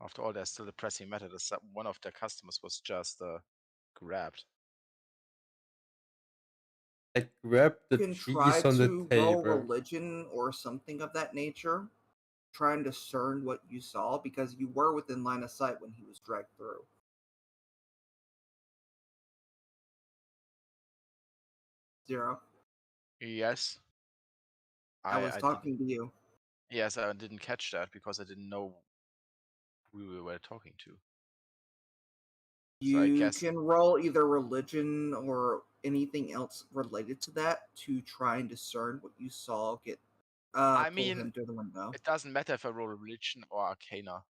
After all, there's still the pressing matter that one of their customers was just grabbed. I grabbed the You can try cheese on the to roll table. religion or something of that nature. Try and discern what you saw because you were within line of sight when he was dragged through. Zero. Yes. I was talking to you. Yes, I didn't catch that because I didn't know who we were talking to. So I You guess can roll either religion or anything else related to that to try and discern what you saw get I pull mean, him through the window. it doesn't matter if I roll religion or arcana.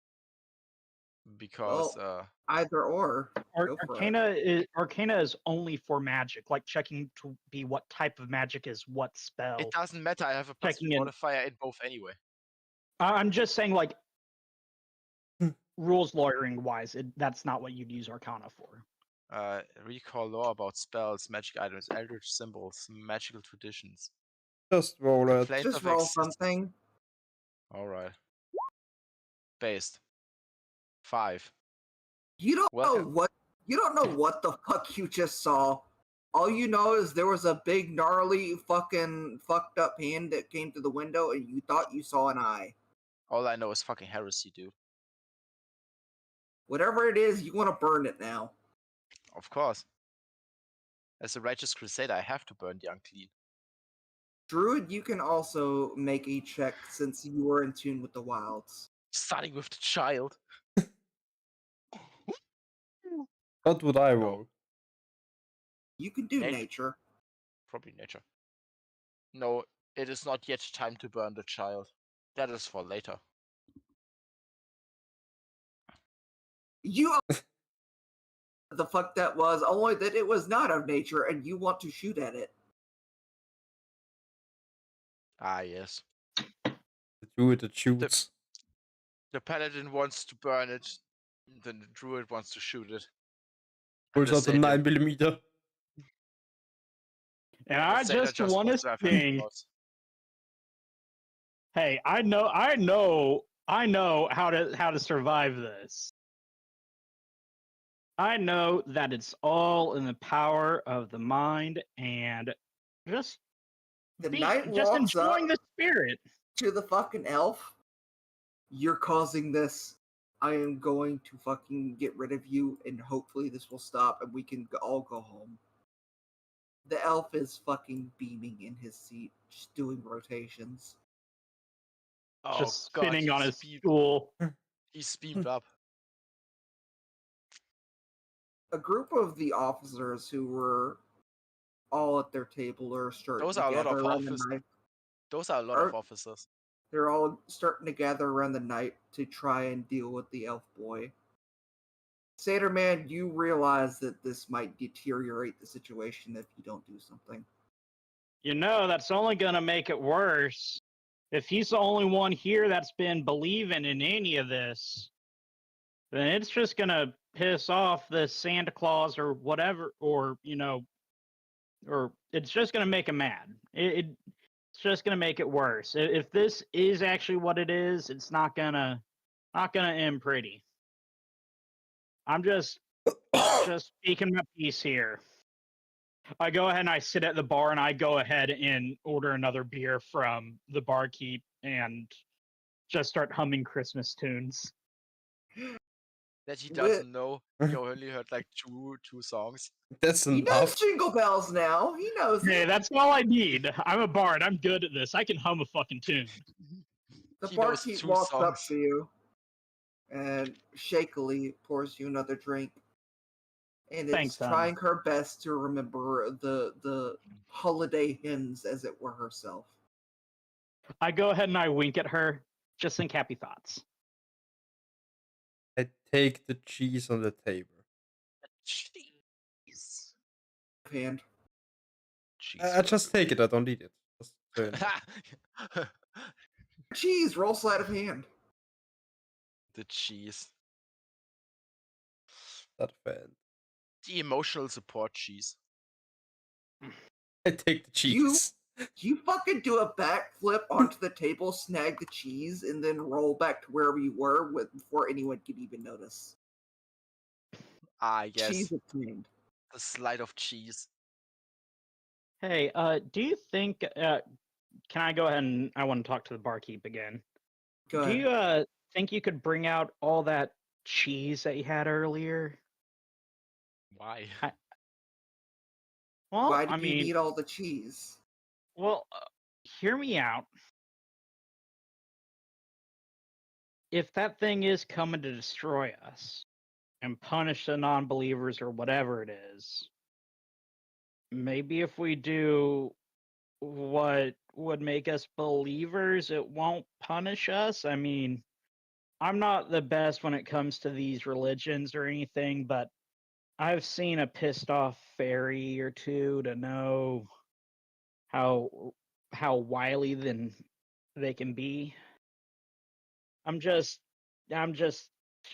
Because Either or. Go for it. Arcana is only for magic, like checking to be what type of magic is what spell. it doesn't matter. I have a plus Checking 3 in. modifier in both anyway. I'm just saying, like, rules lawyering wise, that's not what you'd use Arcana for. Recall law about spells, magic items, eldritch symbols, magical traditions. Just roll The it. planes Just of roll existence. something. Alright. Based. 5. You don't Well, know what the fuck you just saw. All you know is there was a big gnarly fucking fucked up hand that came through the window and you thought you saw an eye. all I know is fucking heresy, dude. Whatever it is, you want to burn it now. Of course. As a righteous crusader, I have to burn the unclean. Druid, you can also make a check since you are in tune with the wilds. Starting with the child. What would I Oh. roll? You can do Nature. nature. Probably nature. No, it is not yet time to burn the child. That is for later. You the fuck that was, only that it was not of nature and you want to shoot at it. Ah, yes. The druid that shoots. The paladin wants to burn it, then the druid wants to shoot it. Pulls out the 9mm. And I just want to sing. Hey, I know how to survive this. I know that it's all in the power of the mind and just The knight walks enjoying up the spirit. to the fucking elf. You're causing this. I am going to fucking get rid of you, and hopefully this will stop, and we can all go home. The elf is fucking beaming in his seat, just doing rotations. Oh, Just God, spinning on his stool. He's beamed up. A group of the officers who were all at their table are starting Those to are a lot gather of around the officers. knife. Those are a lot of officers. They're all starting to gather around the knight to try and deal with the elf boy. Satyr Man, you realize that this might deteriorate the situation if you don't do something. You know, that's only going to make it worse. If he's the only one here that's been believing in any of this, then it's just going to piss off the Santa Claus or whatever, or, you know, or it's just going to make him mad. It's just going to make it worse. If this is actually what it is, it's not going to end pretty. I'm just speaking my piece here. I go ahead and I sit at the bar and I go ahead and order another beer from the barkeep and just start humming Christmas tunes. That he doesn't know. He only heard like two songs. That's He knows enough. Jingle Bells now. He knows Hey, it. that's all I need. I'm a bard. I'm good at this. I can hum a fucking tune. The He knows barkeep 2 walks up songs. to you and shakily pours you another drink. And Thanks, is hon. trying her best to remember the holiday hymns as it were herself. I go ahead and I wink at her. Just think happy thoughts. I take the cheese on the table. Cheese. Hand. I just take it. I don't eat it. Just turn it. Cheese, roll sleight of hand. The cheese. Not a fan. The emotional support cheese. I take the cheese. You fucking do a backflip onto the table, snag the cheese, and then roll back to wherever you were before anyone could even notice. Ah, yes. Cheese obtained. The slide of cheese. Hey, do you think? Can I go ahead and I want to talk to the barkeep again? Go Do ahead. you think you could bring out all that cheese that you had earlier? Why? Well, Why do I you mean, need all the cheese? well, hear me out. If that thing is coming to destroy us and punish the non-believers or whatever it is, maybe if we do what would make us believers, it won't punish us. I mean, I'm not the best when it comes to these religions or anything, but I've seen a pissed off fairy or two to know how wily then they can be. I'm just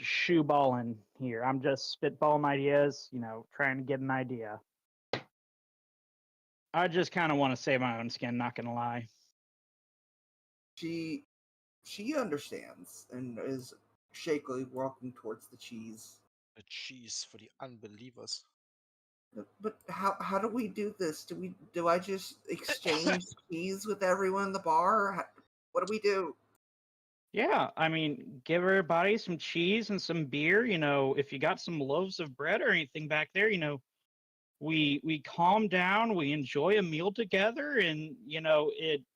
shoeballing here. I'm just spitballing ideas, you know, trying to get an idea. I just kind of want to save my own skin, not gonna lie. She understands and is shakily walking towards the cheese. The cheese for the unbelievers. But how do we do this? Do I just exchange cheese with everyone in the bar? What do we do? Yeah, I mean, give everybody some cheese and some beer. You know, if you got some loaves of bread or anything back there, you know, we calm down, we enjoy a meal together, and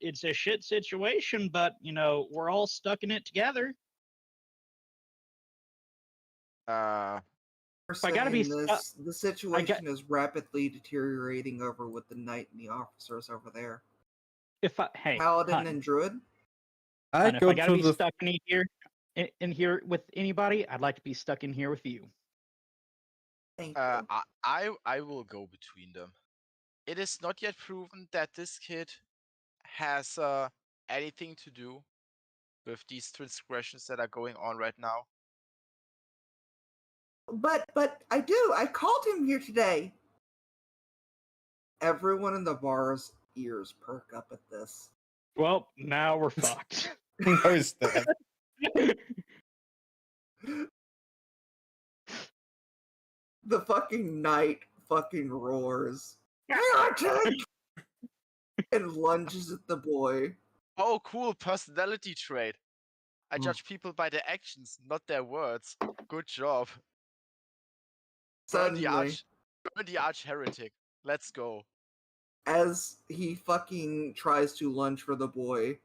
it's a shit situation, but we're all stuck in it together. Uh, We're I gotta be saying stuck. the situation is rapidly deteriorating over with the knight and the officers over there. Hey, Paladin hun, and druid. I if I go gotta to be the stuck in here with anybody, I'd like to be stuck in here with you. Thank you. I will go between them. It is not yet proven that this kid has anything to do with these transgressions that are going on right now. But I do. I called him here today. Everyone in the bar's ears perk up at this. Well, now we're fucked. no, it's that. The fucking knight fucking roars. Heretic! And lunges at the boy. Oh, cool personality trait. I judge people by their actions, not their words. Good job. Burn the arch heretic. Let's go. As he fucking tries to lunge for the boy,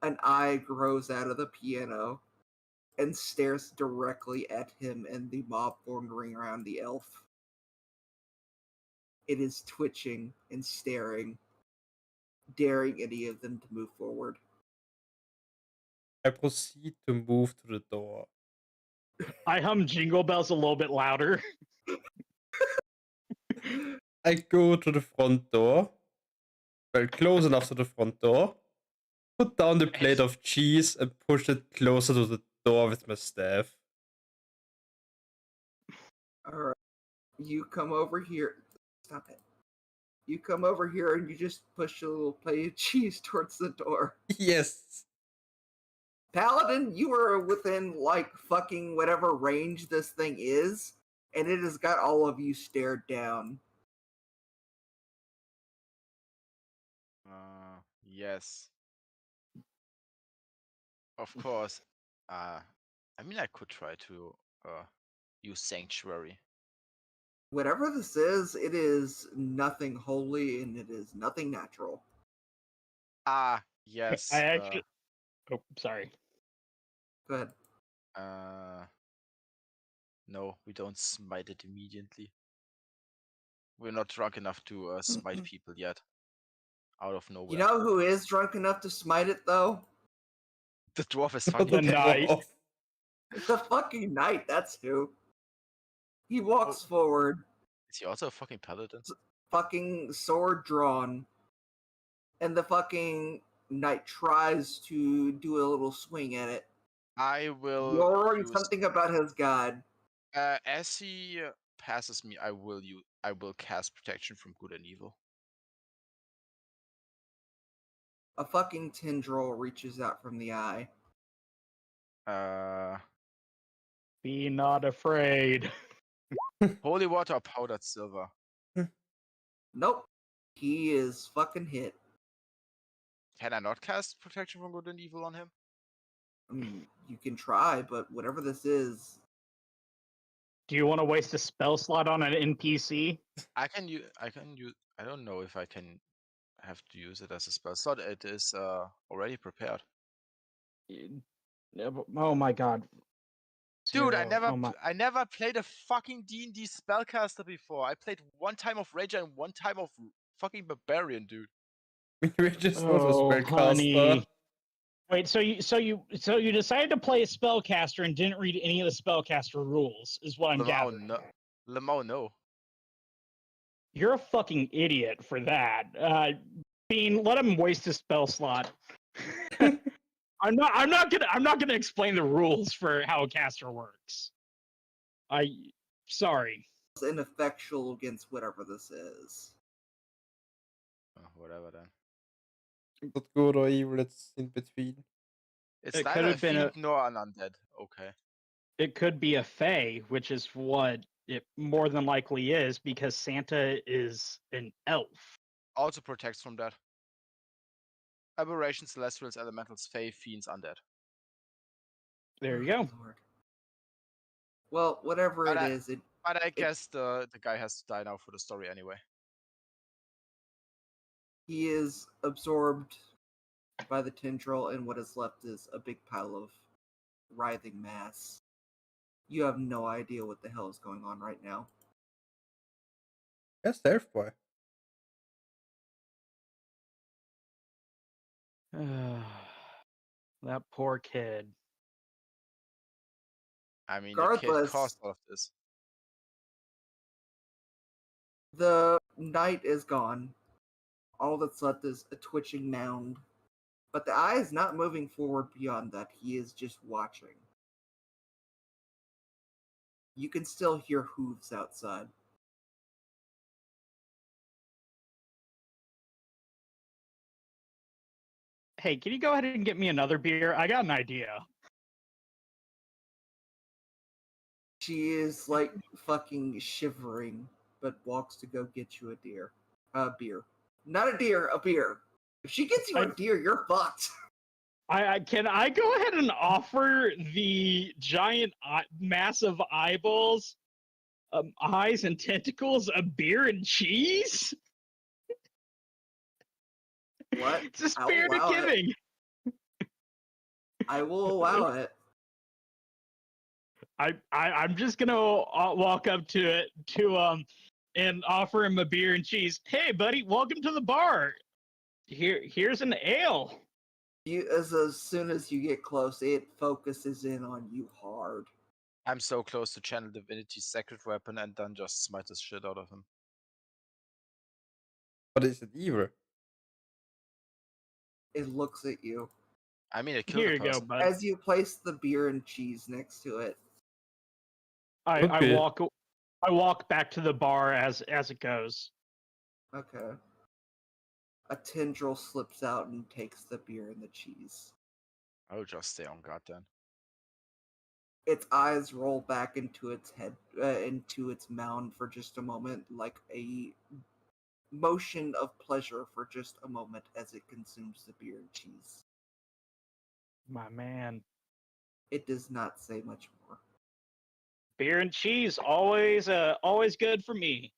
an eye grows out of the piano and stares directly at him and the mob wandering around the elf. It is twitching and staring, daring any of them to move forward. I proceed to move to the door. I hum Jingle Bells a little bit louder. I go to the front door. Well, close enough to the front door. Put down the plate of cheese and push it closer to the door with my staff. Alright. You come over here. Stop it. You come over here and you just push a little plate of cheese towards the door. Yes. Paladin, you are within, like, fucking whatever range this thing is, and it has got all of you stared down. Yes. Of course. I mean, I could try to use Sanctuary. Whatever this is, it is nothing holy and it is nothing natural. Yes. I actually. Oh, sorry. Go ahead. No, we don't smite it immediately. We're not drunk enough to smite people yet. Out of nowhere. You know who is drunk enough to smite it, though? The dwarf is The fucking dead. knight. dwarf. The fucking knight, that's who. He walks forward, Is he also a fucking paladin? fucking sword drawn, and the fucking knight tries to do a little swing at it. I will Roaring use, something about his god. as he passes me, I will cast protection from good and evil. A fucking tendril reaches out from the eye. Be not afraid. Holy water or powdered silver? Nope. He is fucking hit. Can I not cast protection from good and evil on him? I mean, you can try, but whatever this is, Do you want to waste a spell slot on an NPC? I can use. I don't know if I can have to use it as a spell slot. It is already prepared. Oh my god. Dude, I Zero. I never played a fucking D&D spellcaster before. I played one time of Ranger and one time of fucking Barbarian, dude. We're just not a Oh, spellcaster. honey. Wait, so you decided to play a spellcaster and didn't read any of the spellcaster rules, is what I'm gathering. Lamau, no. You're a fucking idiot for that. Bean, let him waste his spell slot. I'm not gonna explain the rules for how a caster works. Sorry. it's ineffectual against whatever this is. Whatever then. Not good or evil, it's in between. It's It could neither a have been fiend nor an undead. Okay. It could be a fae, which is what it more than likely is, because Santa is an elf. Also protects from that. Aberrations, celestials, elementals, fae, fiends, undead. There you go. Lord. Well, whatever But it is, it But I guess the guy has to die now for the story anyway. He is absorbed by the tendril, and what is left is a big pile of writhing mass. You have no idea what the hell is going on right now. Yes, there, boy. That poor kid. I mean, the kid Regardless- caused all of this. The knight is gone. All that's left is a twitching mound. But the eye is not moving forward beyond that. He is just watching. You can still hear hooves outside. Hey, can you go ahead and get me another beer? I got an idea. She is like fucking shivering, but walks to go get you a beer. Not a deer, a beer. If she gets you a deer, you're fucked. Can I go ahead and offer the giant, massive eyeballs, eyes and tentacles a beer and cheese? What? It's a I'll spirit of allow it. giving. I will allow it. I'm just gonna walk up to it and offer him a beer and cheese. Hey, buddy, welcome to the bar. Here's an ale. As soon as you get close, it focuses in on you hard. I'm so close to channel divinity's sacred weapon and then just smite the shit out of him. What is it evil? It looks at you. I mean, it killed Here a you go, person. bud. As you place the beer and cheese next to it, I Okay. walk back to the bar as it goes. okay. A tendril slips out and takes the beer and the cheese. I'll just stay on guard then. Its eyes roll back into its head, into its mound for just a moment, like a motion of pleasure for just a moment as it consumes the beer and cheese. My man. It does not say much more. Beer and cheese, always good for me.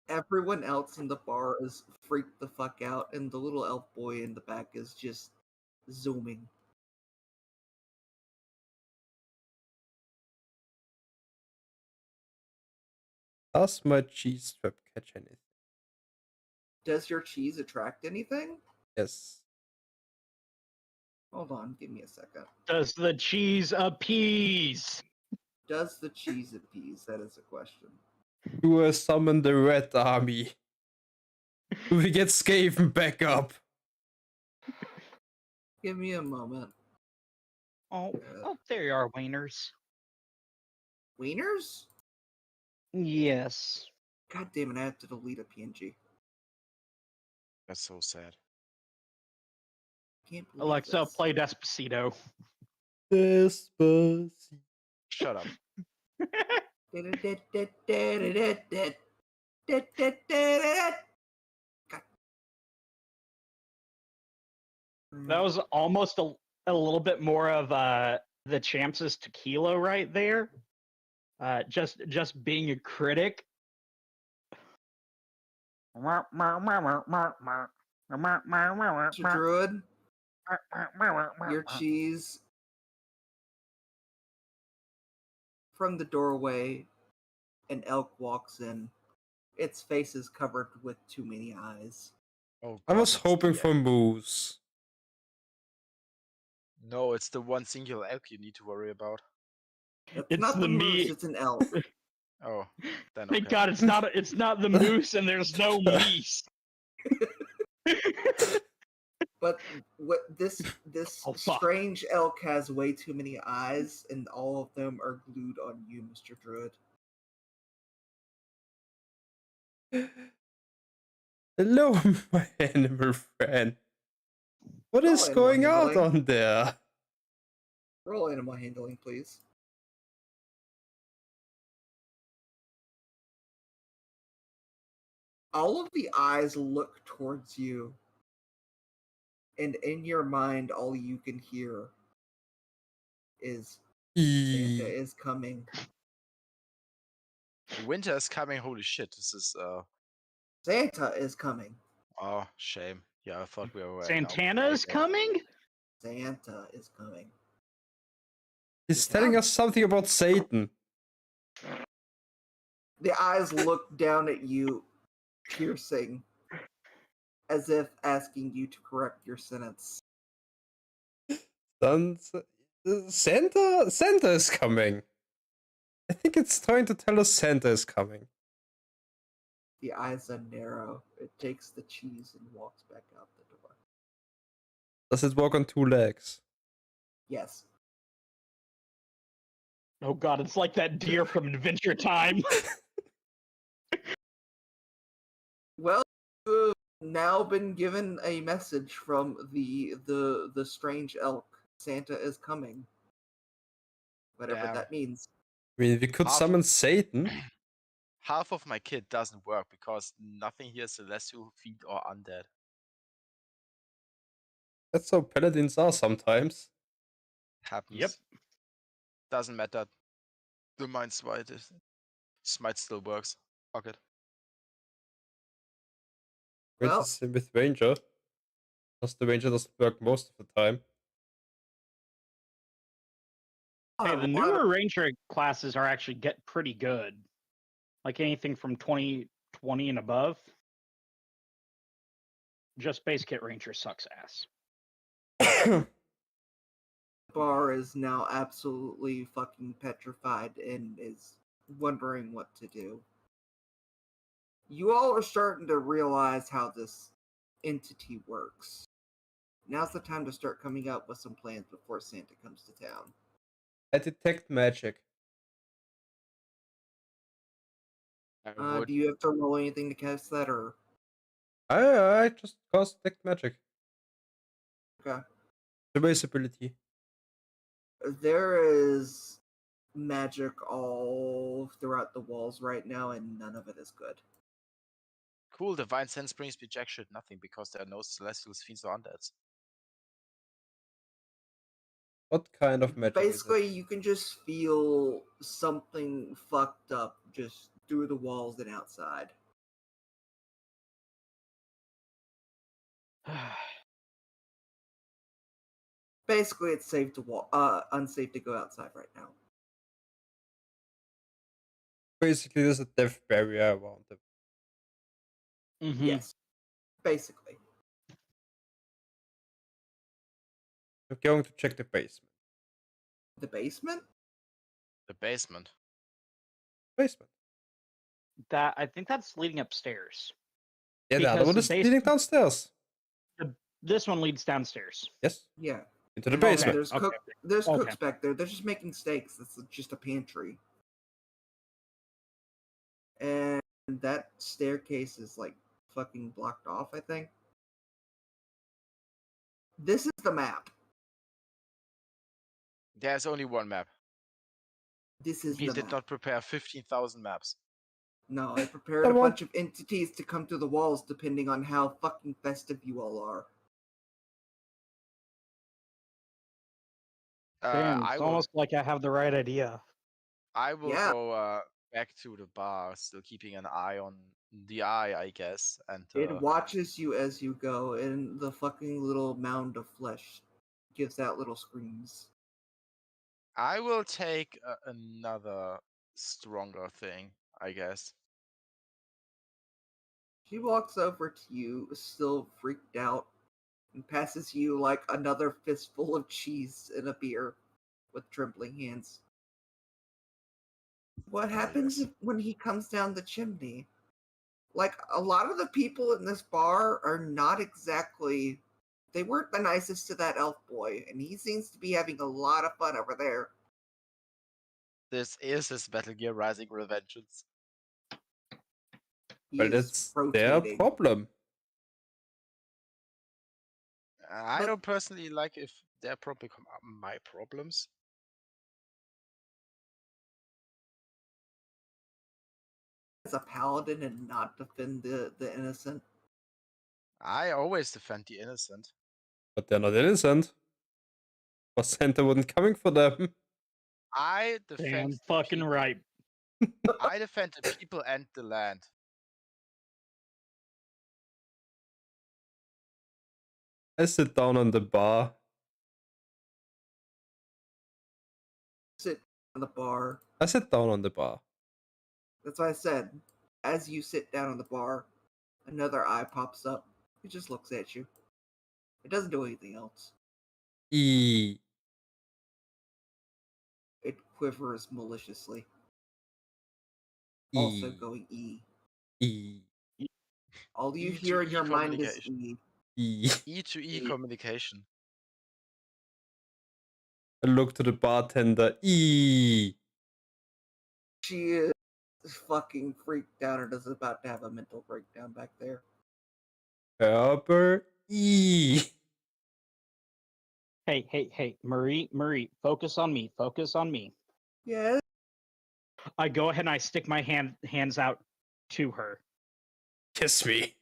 Everyone else in the bar is freaked the fuck out, and the little elf boy in the back is just zooming. Does my cheese trap catch anything? Does your cheese attract anything? Yes. Hold on, give me a second. Does the cheese appease? Does the cheese appease? That is a question. Do I summon the Red Army? Do we get Skaven back up? Give me a moment. Oh, there you are, wieners. Wieners? Yes. God damn it, I have to delete a PNG. That's so sad. Can't believe Alexa, this. play Despacito. Despacito. Shut up. That was almost a little bit more of the Champs' tequila right there. Just being a critic. Mr. Druid, your cheese from the doorway, an elk walks in. Its face is covered with too many eyes. Oh, I was God, hoping it's for moose. No, it's the one singular elk you need to worry about. It's not the moose, it's an elk. Oh, then Thank okay. God it's not the moose and there's no meese. But what this Oh, fuck. strange elk has way too many eyes, and all of them are glued on you, Mr. Druid. Hello, my animal friend. What Roll is animal going on handling. there? Roll animal handling, please. All of the eyes look towards you, and in your mind, all you can hear is Santa is coming. Winter is coming. Holy shit! This is Santa is coming. oh shame. Yeah, I thought we were Santana is coming? Santa is coming. He's telling us something about Satan. The eyes look down at you, piercing, as if asking you to correct your sentence. Santa is coming. I think it's trying to tell us Santa is coming. The eyes unnarrow. It takes the cheese and walks back out the door. Does it walk on 2 legs? Yes. Oh god, it's like that deer from Adventure Time. Well, you have now been given a message from the strange elk. Santa is coming. Whatever Damn. that means. I mean, we could Half- summon Satan. Half of my kit doesn't work because nothing here is celestial, fiend, or undead. That's how paladins are sometimes. Happens. Yep. Doesn't matter. The mind smite is smite still works. Fuck it. Which Well- is the same with Ranger. Because the Ranger doesn't work most of the time. Hey, the newer Ranger classes are actually get pretty good. Like anything from 2020 and above. Just base kit Ranger sucks ass. Bar is now absolutely fucking petrified and is wondering what to do. You all are starting to realize how this entity works. Now's the time to start coming up with some plans before Santa comes to town. I detect magic. I would. Do you have to roll anything to cast that, or I just cast detect magic. okay? The base ability. There is magic all throughout the walls right now, and none of it is good. Cool, divine sense brings me jack shit nothing because there are no celestials, fiends, or undeads. What kind of magic Basically, is you can just feel something fucked up just through the walls and outside. Basically, it's safe to unsafe to go outside right now. it? Basically, there's a death barrier around them. Mhm. Yes, basically. I'm going to check the basement. The basement? The basement. Basement. That I think that's leading upstairs. Yeah, the other Because one the is leading basement- downstairs. This one leads downstairs. Yes, Yeah. into the And basement. There's, Okay. there's Okay. cooks back there. They're just making steaks. It's just a pantry. And that staircase is like fucking blocked off, I think. This is the map. There's only one map. This is He the did map. not prepare 15,000 maps. No, I prepared a Someone- bunch of entities to come through the walls depending on how fucking festive you all are. Damn, I it's will. almost like I have the right idea. I will Yeah. go back to the bar, still keeping an eye on the eye, I guess. And It watches you as you go, and the fucking little mound of flesh gives out little screams. I will take another stronger thing, I guess. She walks over to you, still freaked out, and passes you like another fistful of cheese and a beer with trembling hands. What happens yes. when he comes down the chimney? Like, a lot of the people in this bar are not exactly. They weren't the nicest to that elf boy, and he seems to be having a lot of fun over there. This is his Battle Gear Rising Revengeance. He But is it's their rotating. problem. I But- don't personally like if their problem become my problems. As a paladin and not defend the innocent. I always defend the innocent. But they're not innocent. Or Santa wasn't coming for them. I defend Damn the fucking people. right. I defend the people and the land. I sit down on the bar. Sit on the bar. I sit down on the bar. That's what I said. As you sit down on the bar, another eye pops up. It just looks at you. It doesn't do anything else. E. It quivers maliciously. Also E. going E. E. All you E to hear in E your mind is communication. E. E. E to E E. communication. I look to the bartender. E. She is fucking freaked out and is about to have a mental breakdown back there. Herbert. E. Hey, Marie, focus on me. Focus on me. Yes? I go ahead and I stick my hands out to her. Kiss me.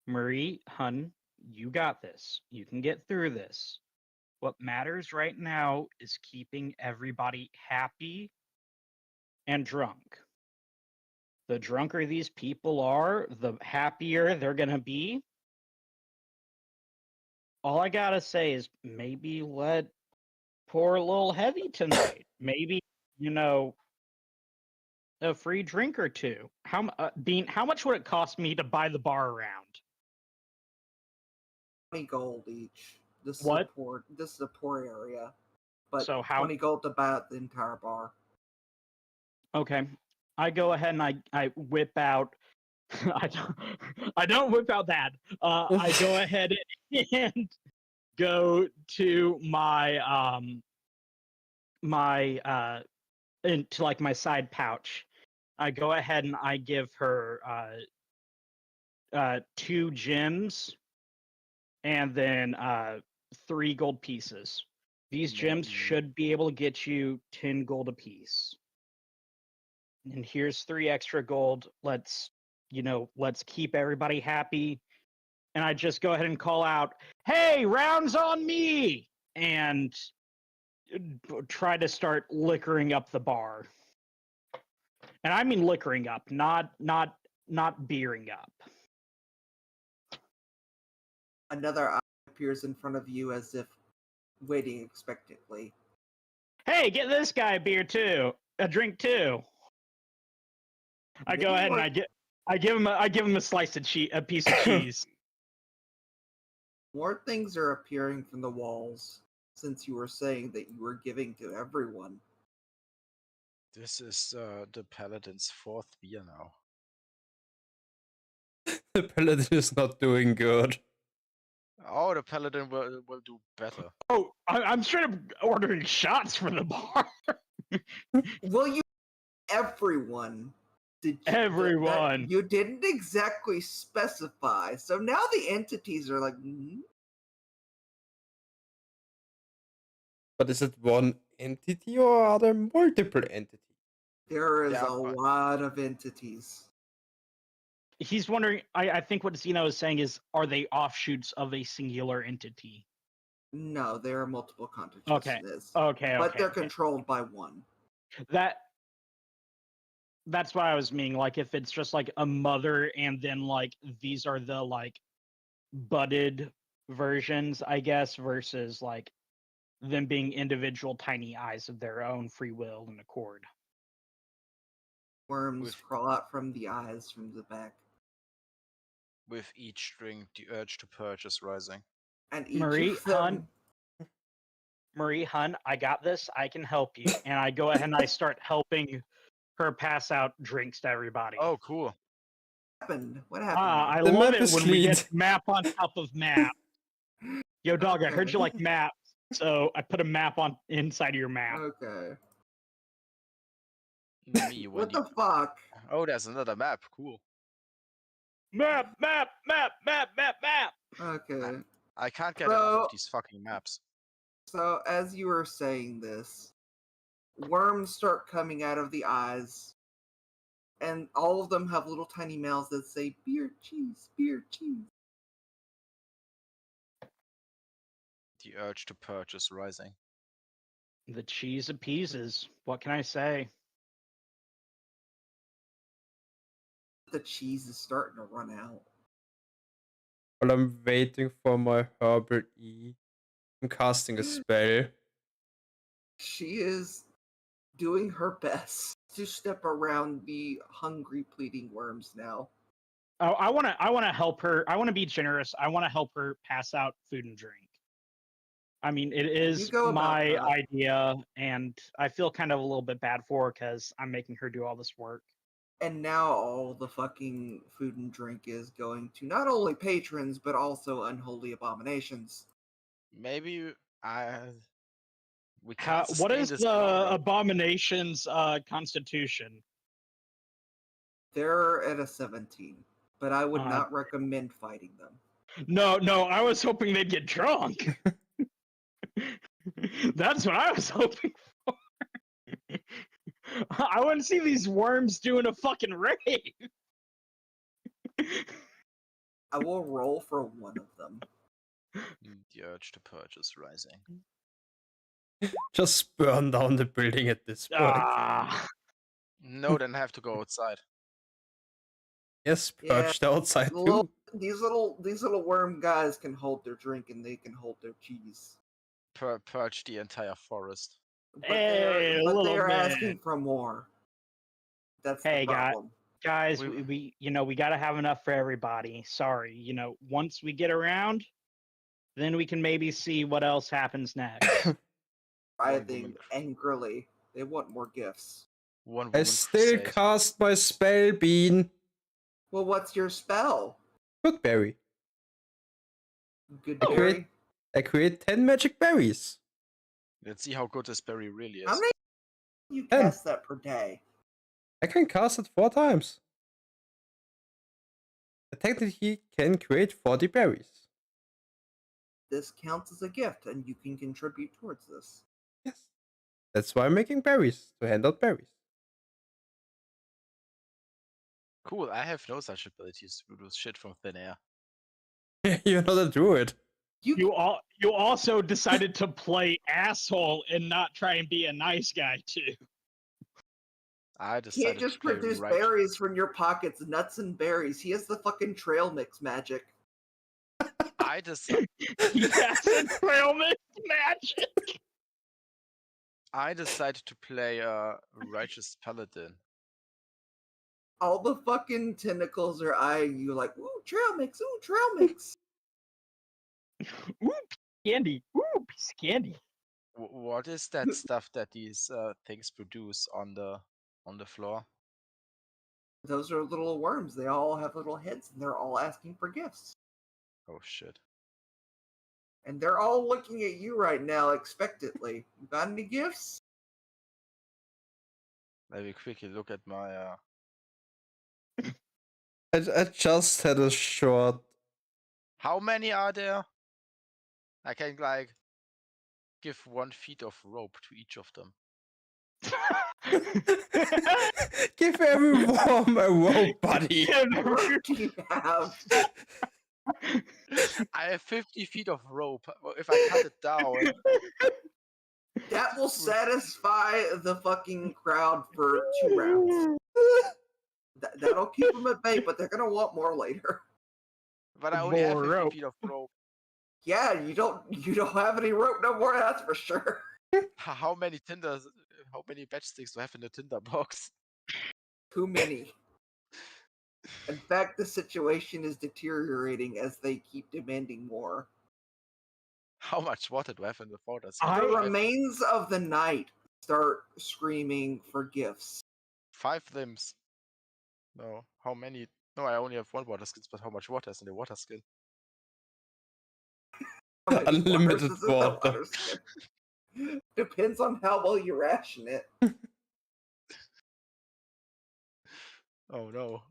Marie, hun, you got this. You can get through this. What matters right now is keeping everybody happy and drunk. The drunker these people are, the happier they're going to be. All I got to say is maybe let pour a little heavy tonight. Maybe, a free drink or two. Bean, how much would it cost me to buy the bar around? 20 gold each. This What? Is a poor, this is a poor area. But So how- 20 gold to buy out the entire bar. Okay. I go ahead and I whip out. I don't whip out that. I go ahead and go to my into like my side pouch. I go ahead and I give her 2 gems and then 3 gold pieces. These gems Man. should be able to get you 10 gold apiece. And here's 3 extra gold. Let's keep everybody happy. And I just go ahead and call out, "Hey, rounds on me!" And try to start liquoring up the bar. And I mean liquoring up, not beering up. Another eye appears in front of you as if waiting expectantly. Hey, get this guy a beer too, a drink too. I go ahead and I give him a slice of cheese, a piece of cheese. More things are appearing from the walls since you were saying that you were giving to everyone. This is the Paladin's 4th beer now. The paladin is not doing good. Oh, the Paladin will do better. Oh, I'm straight up ordering shots from the bar. Well, you everyone. Did you, Everyone. you didn't exactly specify, so now the entities are like, But is it one entity or are there multiple entities? there is Yeah, a but- lot of entities. He's wondering. I think what Zeno is saying is, are they offshoots of a singular entity? No, there are multiple consciousnesses. Okay. But they're okay. controlled by one. That's what I was meaning. Like if it's just like a mother, and then like these are the like budded versions, I guess, versus like them being individual tiny eyes of their own free will and accord. Worms crawl out from the eyes from the back. With each drink, the urge to purchase rising. And each Marie, of them, hun, I got this. I can help you. And I go ahead and I start helping her pass out drinks to everybody. Oh, cool. What happened? I The love map it is when we clean. get map on top of map. Yo, dog, I heard Okay. you like maps, so I put a map on inside of your map. Okay. Me when What the fuck? Oh, there's another map. Cool. Map. Okay. I can't get enough So- of these fucking maps. So, as you were saying this, worms start coming out of the eyes, and all of them have little tiny mouths that say, beer, cheese, beer, cheese. The urge to purchase rising. The cheese appeases. What can I say? the cheese is starting to run out. While I'm waiting for my herbal E, I'm casting a spell. She is doing her best to step around the hungry, pleading worms now. Oh, I want to help her. I want to be generous. I want to help her pass out food and drink. I mean, it is go about my that. idea, and I feel kind of a little bit bad for her because I'm making her do all this work. And now all the fucking food and drink is going to not only patrons, but also unholy abominations. Maybe we can't What sustain is this the longer. abomination's constitution? They're at a 17, but I would Uh, not recommend fighting them. No, I was hoping they'd get drunk. That's what I was hoping for. I want to see these worms doing a fucking rave. I will roll for one of them. The urge to purchase rising. Just burn down the building at this point. Ah, No, then I have to go outside. Yes, Yeah, purge the outside Little, too. these little worm guys can hold their drink and they can hold their cheese. Purge the entire forest. But Hey, a they little are bit. asking for more. That's Hey, the problem. guys, We- we we got to have enough for everybody. Sorry, once we get around, then we can maybe see what else happens next. Writhing angrily. They want more gifts. One I woman still crusade. cast my spell bean. Well, what's your spell? Good berry. Good I berry. create- I create 10 magic berries. Let's see how good this berry really is. How many you 10. cast that per day? I can cast it 4 times. I technically can create 40 berries. This counts as a gift, and you can contribute towards this. Yes. That's why I'm making berries, to hand out berries. Cool, I have no such abilities to produce shit from thin air. You're not a druid. You also decided to play asshole and not try and be a nice guy too. I You decided can't just to play produce right. berries from your pockets, nuts and berries. He has the fucking trail mix magic. I decided. Yes, and trail mix magic. I decided to play a righteous paladin. All the fucking tentacles are eyeing you like, ooh, trail mix, ooh, trail mix. Ooh, candy. Ooh, piece of candy. What is that stuff that these things produce on the floor? Those are little worms. They all have little heads, and they're all asking for gifts. Oh shit! And they're all looking at you right now expectantly. You got any gifts? Let me quickly look at my. I just had a short. How many are there? I can give 1 feet of rope to each of them. Give every worm a rope, buddy. What do you have? I have 50 feet of rope. If I cut it down, That will satisfy the fucking crowd for 2 rounds. That'll keep them at bay, but they're gonna want more later. but I only have More 50 rope. feet of rope. Yeah, you don't have any rope no more. That's for sure. How many matchsticks do I have in the tinder box? Too many. In fact, the situation is deteriorating as they keep demanding more. How much water do I have in the water? The remains of the night start screaming for gifts. 5 limbs. No, how many? No, I only have 1 water skin, but how much water is in the water skin? How much Unlimited is in the water. skin? Depends on how well you ration it. Oh no.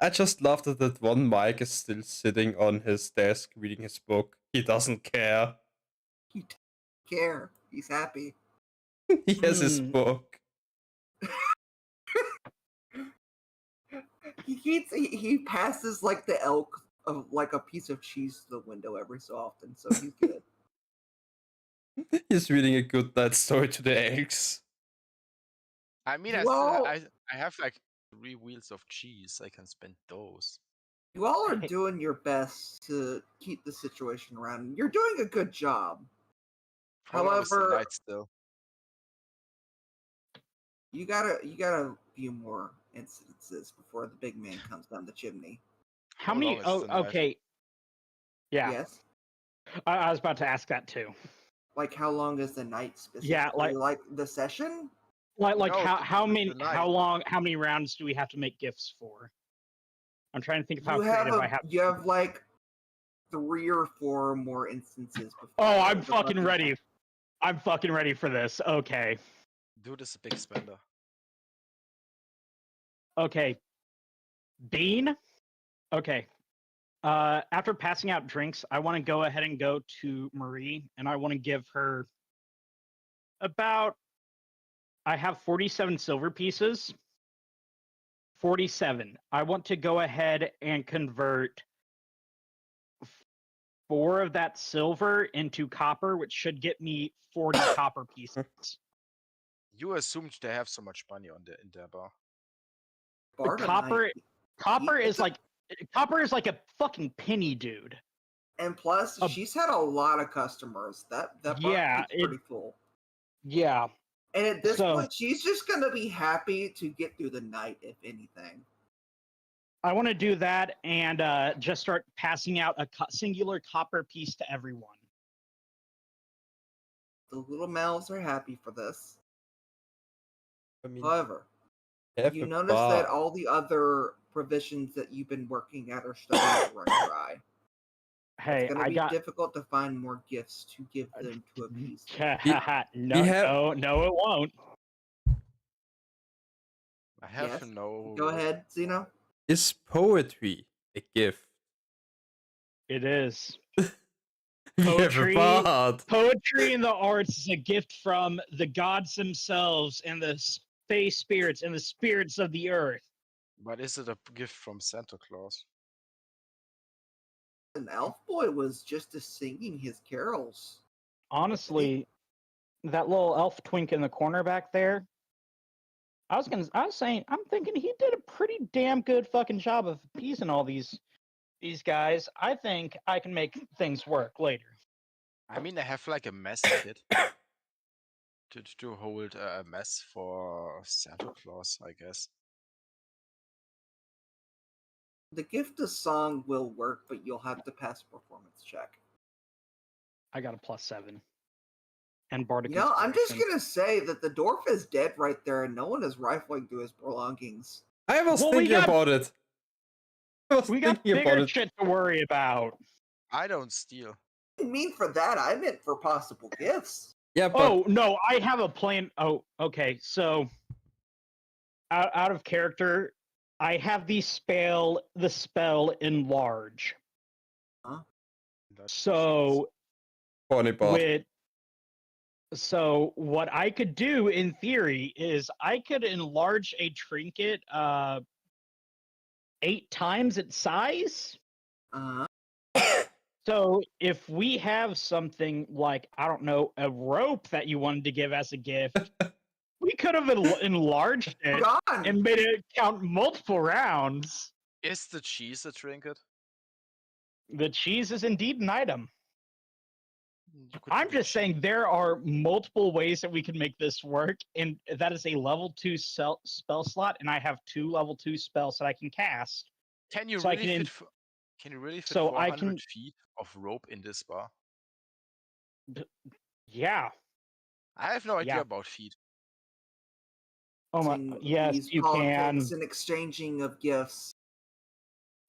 I just love that one Mike is still sitting on his desk reading his book. He doesn't care. He doesn't care. He's happy. He has his book. He passes like the elk of like a piece of cheese to the window every so often, so he's good. He's reading a good night story to the elks. I mean, Well- I have like 3 wheels of cheese. I can spend those. You all are Hey. doing your best to keep the situation around. You're doing a good job. How long is the However, night still? you got a few more incidences before the big man comes down the chimney. How How many? long is Oh, the night? okay. Yeah, Yes. I was about to ask that too. Like how long is the night specifically? Yeah, like the session? like No, how many the night. how many rounds do we have to make gifts for? I'm trying to think of how You have creative I have. you have like 3 or 4 more instances before. Oh, I'm the fucking ready. I'm fucking ready for this. Okay. Dude is a big spender. Okay. Bean. Okay. After passing out drinks, I want to go ahead and go to Marie, and I want to give her about. I have 47 silver pieces. 47. I want to go ahead and convert 4 of that silver into copper, which should get me 40 copper pieces. You assumed they have so much money in their bar. Bar Copper, tonight. copper It's is like a fucking penny, dude. And plus, A- she's had a lot of customers. That bar Yeah, keeps pretty full. Yeah. And at this So- point, she's just gonna be happy to get through the night, if anything. I want to do that and just start passing out a singular copper piece to everyone. The little mouths are happy for this. I mean, However, have you a notice that bar. all the other provisions that you've been working at are starting to run dry. Hey, It's gonna I be got difficult to find more gifts to give them to appease them. no, it won't. I have Yes. to know. Go ahead, Zeno. Is poetry a gift? It is. We have a Poetry- bard. Poetry and the arts is a gift from the gods themselves and the space spirits and the spirits of the earth. But is it a gift from Santa Claus? An elf boy was just singing his carols. Honestly, that little elf twink in the corner back there, I'm thinking he did a pretty damn good fucking job of appeasing all these guys. I think I can make things work later. I mean, I have like a mess kit to hold a mess for Santa Claus, I guess. The gift of song will work, but you'll have to pass a performance check. I got a +7. And Bardic You know, I'm just Inspiration. gonna say that the dwarf is dead right there, and no one is rifling through his belongings. I was Well, we thinking got- about it. I was We got thinking about bigger it. shit to worry about. I don't steal. I didn't mean for that. I meant for possible gifts. Yeah, but Oh no, I have a plan. Oh, okay. So out of character, I have the spell enlarge. That's So funny bard. so what I could do in theory is I could enlarge a trinket 8 times its size. Uh-huh. So if we have something like, I don't know, a rope that you wanted to give as a gift, we could have enlarged it Gone. and made it count multiple rounds. Is the cheese a trinket? The cheese is indeed an item. You could I'm do the just saying there are multiple ways that we can make this work, and that is a level 2 spell slot, and I have 2 level 2 spells that I can cast. Can you so I really can fit? Can you really fit so I 400 can- feet of rope in this bar? Yeah. I have no idea Yeah. about feet. Oh my. Using Yes, these you can. politics and exchanging of gifts.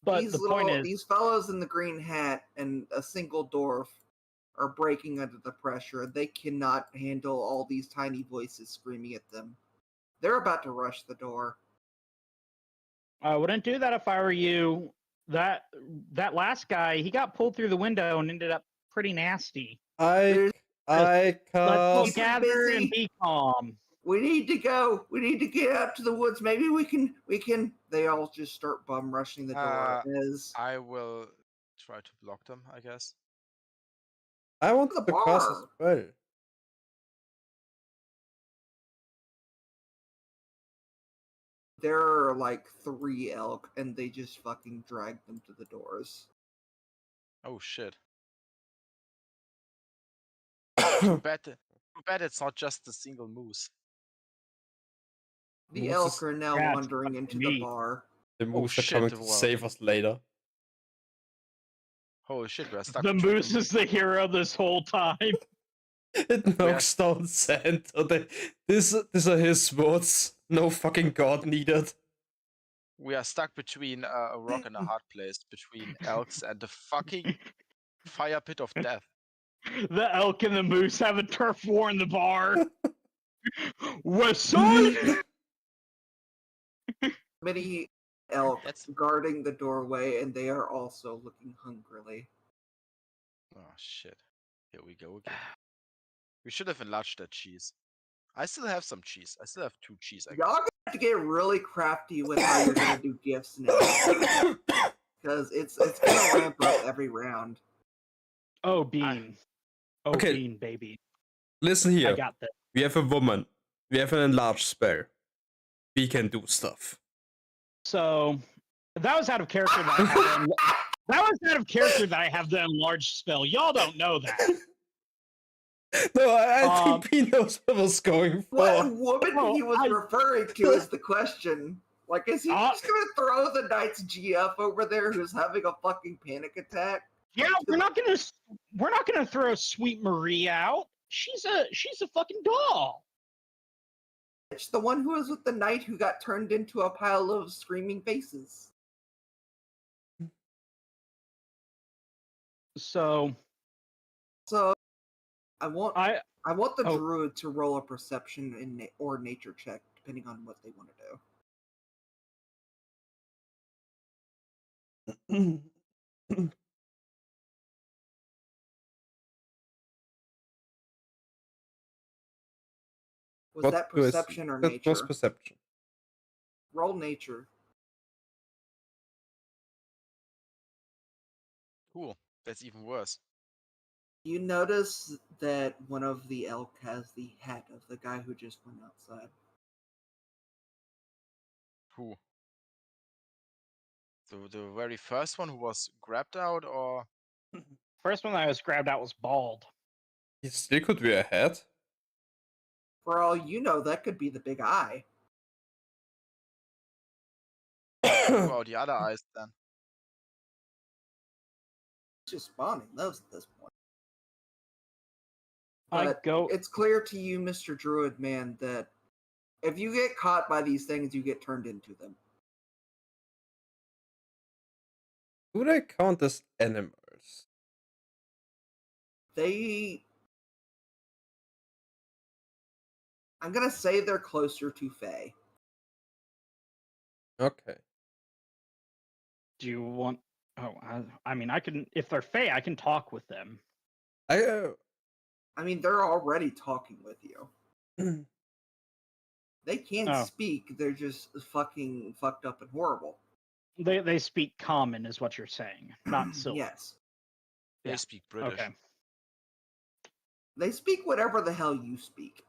But these the point is, these fellows in the green hat and a single dwarf are breaking under the pressure. They cannot handle all these tiny voices screaming at them. They're about to rush the door. I wouldn't do that if I were you. That last guy, he got pulled through the window and ended up pretty nasty. I Let's all cast. Keep 'em gather and busy. be calm. We need to go. We need to get out to the woods. Maybe we can. They all just start bum rushing the door. As I will try to block them, I guess. I want The to cast a bar. spell. there are like 3 elk, and they just fucking drag them to the doors. Oh shit. Too bad it's not just a single moose. The Moose elk is- are now Yeah, it's wandering fucking into the neat. bar. The Oh, moose are shit, coming to well. save us later. Holy shit, we're stuck The between moose is the hero this whole time. It knocks down sand. These are his words. No fucking god needed. We are stuck between a rock and a hard place, between elks and the fucking fire pit of death. The elk and the moose have a turf war in the bar. West side. Many elk That's- guarding the doorway, and they are also looking hungrily. Oh shit. Here we go again. We should have enlarged that cheese. I still have some cheese. I still have 2 cheese. Y'all gonna have to get really crafty with how you're gonna do gifts now, because it's gonna ramp up every round. Oh, Bean. Oh, Okay. Bean, baby. Listen I here. got this. We have a woman. We have an enlarged spell. We can do stuff. So that was out of character. That was out of character that I have the enlarged spell. Y'all don't know that. No, I Um, think he knows what I was going What for. woman Oh, he was I- referring to is the question. Like, is he Uh, just gonna throw the Knight's GF over there who's having a fucking panic attack? Yeah, we're not gonna throw Sweet Marie out. She's a fucking doll. It's the one who was with the Knight who got turned into a pile of screaming faces. So So, I want I the oh. druid to roll a perception or nature check, depending on what they want to do. Was What that do I see? perception or That nature? was perception. Roll nature. Cool. That's even worse. You notice that one of the elk has the hat of the guy who just went outside. Who? The very first one who was grabbed out, or First one that I was grabbed out was bald. He still could wear a hat. For all you know, that could be the big eye. who are the other eyes then? It's just spawning those at this point. I But go. it's clear to you, Mr. Druid Man, that if you get caught by these things, you get turned into them. Do they count as animals? I'm gonna say they're closer to Fae. Okay. Do you want? Oh, I mean, I can. If they're Fae, I can talk with them. I mean, they're already talking with you. They can't Oh. speak, they're just fucking fucked up and horrible. They speak common, is what you're saying, not Sylvan. Yes. They Yeah. speak British. Okay. They speak whatever the hell you speak.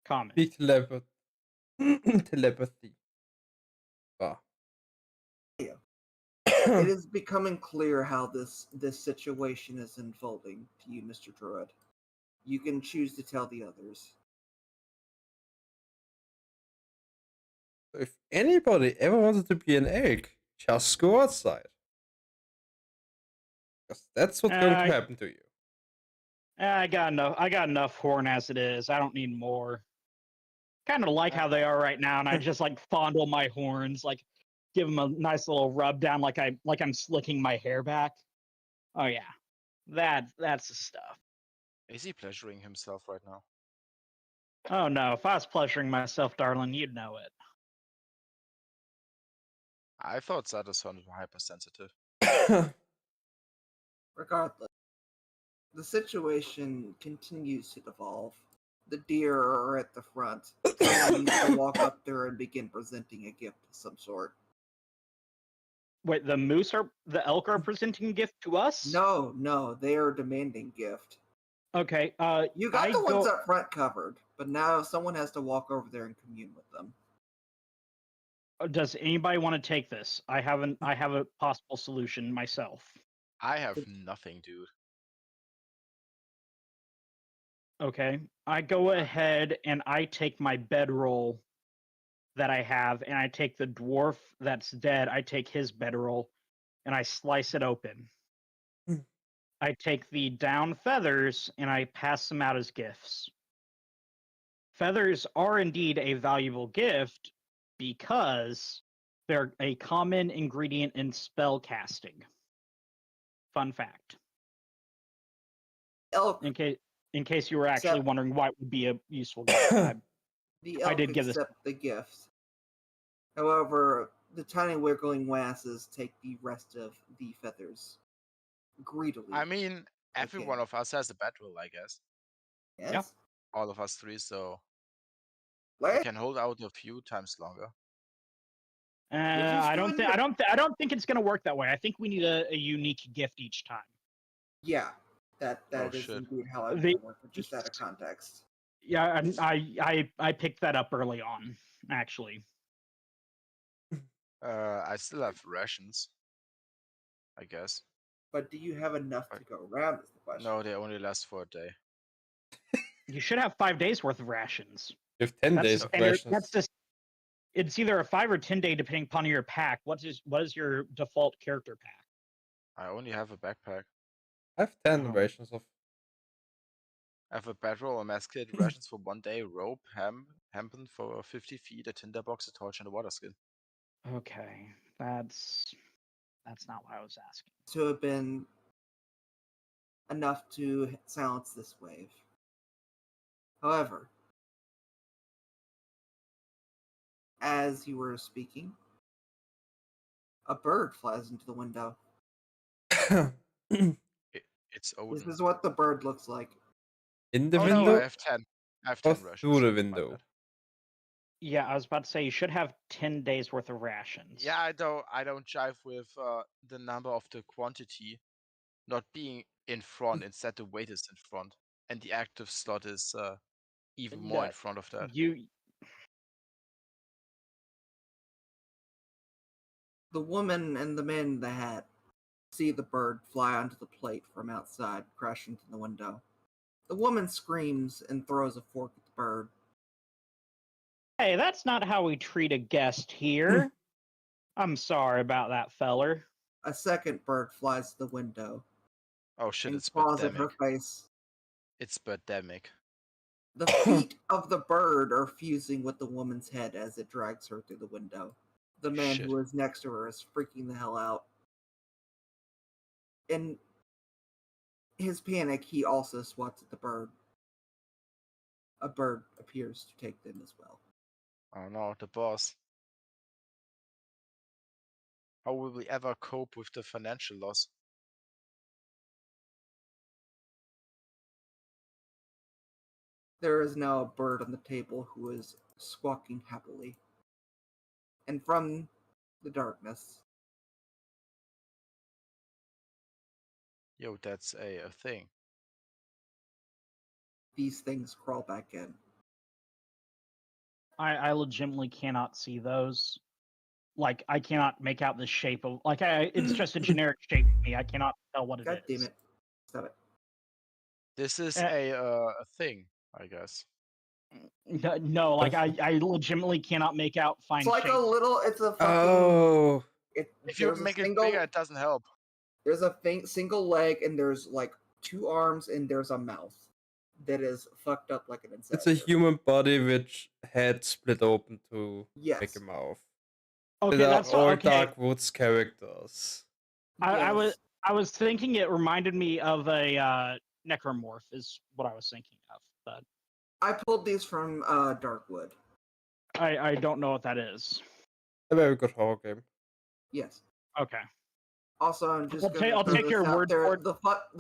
Common. Speak telepathy. Ah. It is becoming clear how this situation is unfolding to you, Mr. Druid. You can choose to tell the others. If anybody ever wanted to be an elk, just go outside. Because that's what's going to happen to you. I got enough. I got enough horn as it is. I don't need more. Kind of like how they are right now, and I just like fondle my horns, like give them a nice little rub down, like I'm slicking my hair back. Oh yeah, that's the stuff. Is he pleasuring himself right now? Oh no, if I was pleasuring myself, darling, you'd know it. I thought Sato sounded hypersensitive. Regardless, the situation continues to devolve. The deer are at the front. Someone needs to walk up there and begin presenting a gift of some sort. Wait, the elk are presenting a gift to us? No, they are demanding gift. Okay. You got the ones up front covered, but now someone has to walk over there and commune with them. Does anybody want to take this? I have a possible solution myself. I have nothing, dude. Okay. I go ahead and I take my bedroll that I have, and I take the dwarf that's dead. I take his bedroll, and I slice it open. Hmm. I take the down feathers, and I pass them out as gifts. Feathers are indeed a valuable gift because they're a common ingredient in spell casting. Fun fact. Elk, In case you were actually Except- wondering why it would be a useful gift. the I elk did give this- accept the gift. However, the tiny wiggling wasses take the rest of the feathers greedily. I mean, every Okay. one of us has a bedroll, I guess. Yes. All of us three, so Let- we can hold out a few times longer. I don't think it's gonna work that way. I think we need a unique gift each time. Yeah, that Oh, is shit. indeed how I The- would work, just out of context. Yeah, and I picked that up early on, actually. I still have rations, I guess. But do you have enough to go around? Is the question. No, they only last for a day. You should have 5 days worth of rations. You have 10 days of standard- rations. That's just. It's either a 5 or 10 day, depending upon your pack. What is your default character pack? I only have a backpack. I have 10 Oh. rations of. I have a bedroll, emasculated rations for 1 day, rope, hempen for 50 feet, a tinderbox, a torch, and a water skin. Okay, that's not what I was asking. To have been enough to silence this wave. However, as you were speaking, a bird flies into the window. It's This Odin. is what the bird looks like. In the Oh window? no, I have 10. I have Or 10 rations. through the My window? bad. Yeah, I was about to say you should have 10 days worth of rations. Yeah, I don't jive with the number of the quantity not being in front. Instead, the weight is in front, and the active slot is even more in front of that. The woman and the man in the hat see the bird fly onto the plate from outside, crash into the window. The woman screams and throws a fork at the bird. Hey, that's not how we treat a guest here. I'm sorry about that, feller. A second bird flies to the window Oh shit! and It's claws at her pandemic. face. It's pandemic. The feet of the bird are fusing with the woman's head as it drags her through the window. The man Shit. who is next to her is freaking the hell out. In his panic, he also swats at the bird. A bird appears to take them as well. Oh no, the boss. How will we ever cope with the financial loss? There is now a bird on the table who is squawking happily. And from the darkness, Yo, that's a thing. these things crawl back in. I legitimately cannot see those. Like, I cannot make out the shape of. Like, it's just a generic shape to me. I cannot tell what it God is. damn it. Stop it. This is Eh. a thing, I guess. No, like, I legitimately cannot make out fine It's like shape. a little, it's a fucking... Oh. If you make it bigger, it doesn't help. There's a single leg, and there's like 2 arms, and there's a mouth that is fucked up like an insect. It's a human body which head split open to Yes. make a mouth. Okay, They are that's all okay. Dark Woods characters. I Yes. was thinking it reminded me of a necromorph is what I was thinking of, but I pulled these from Darkwood. I don't know what that is. A very good horror game. Yes. Okay. Also, I'm just I'll going I'll to take your word for it. The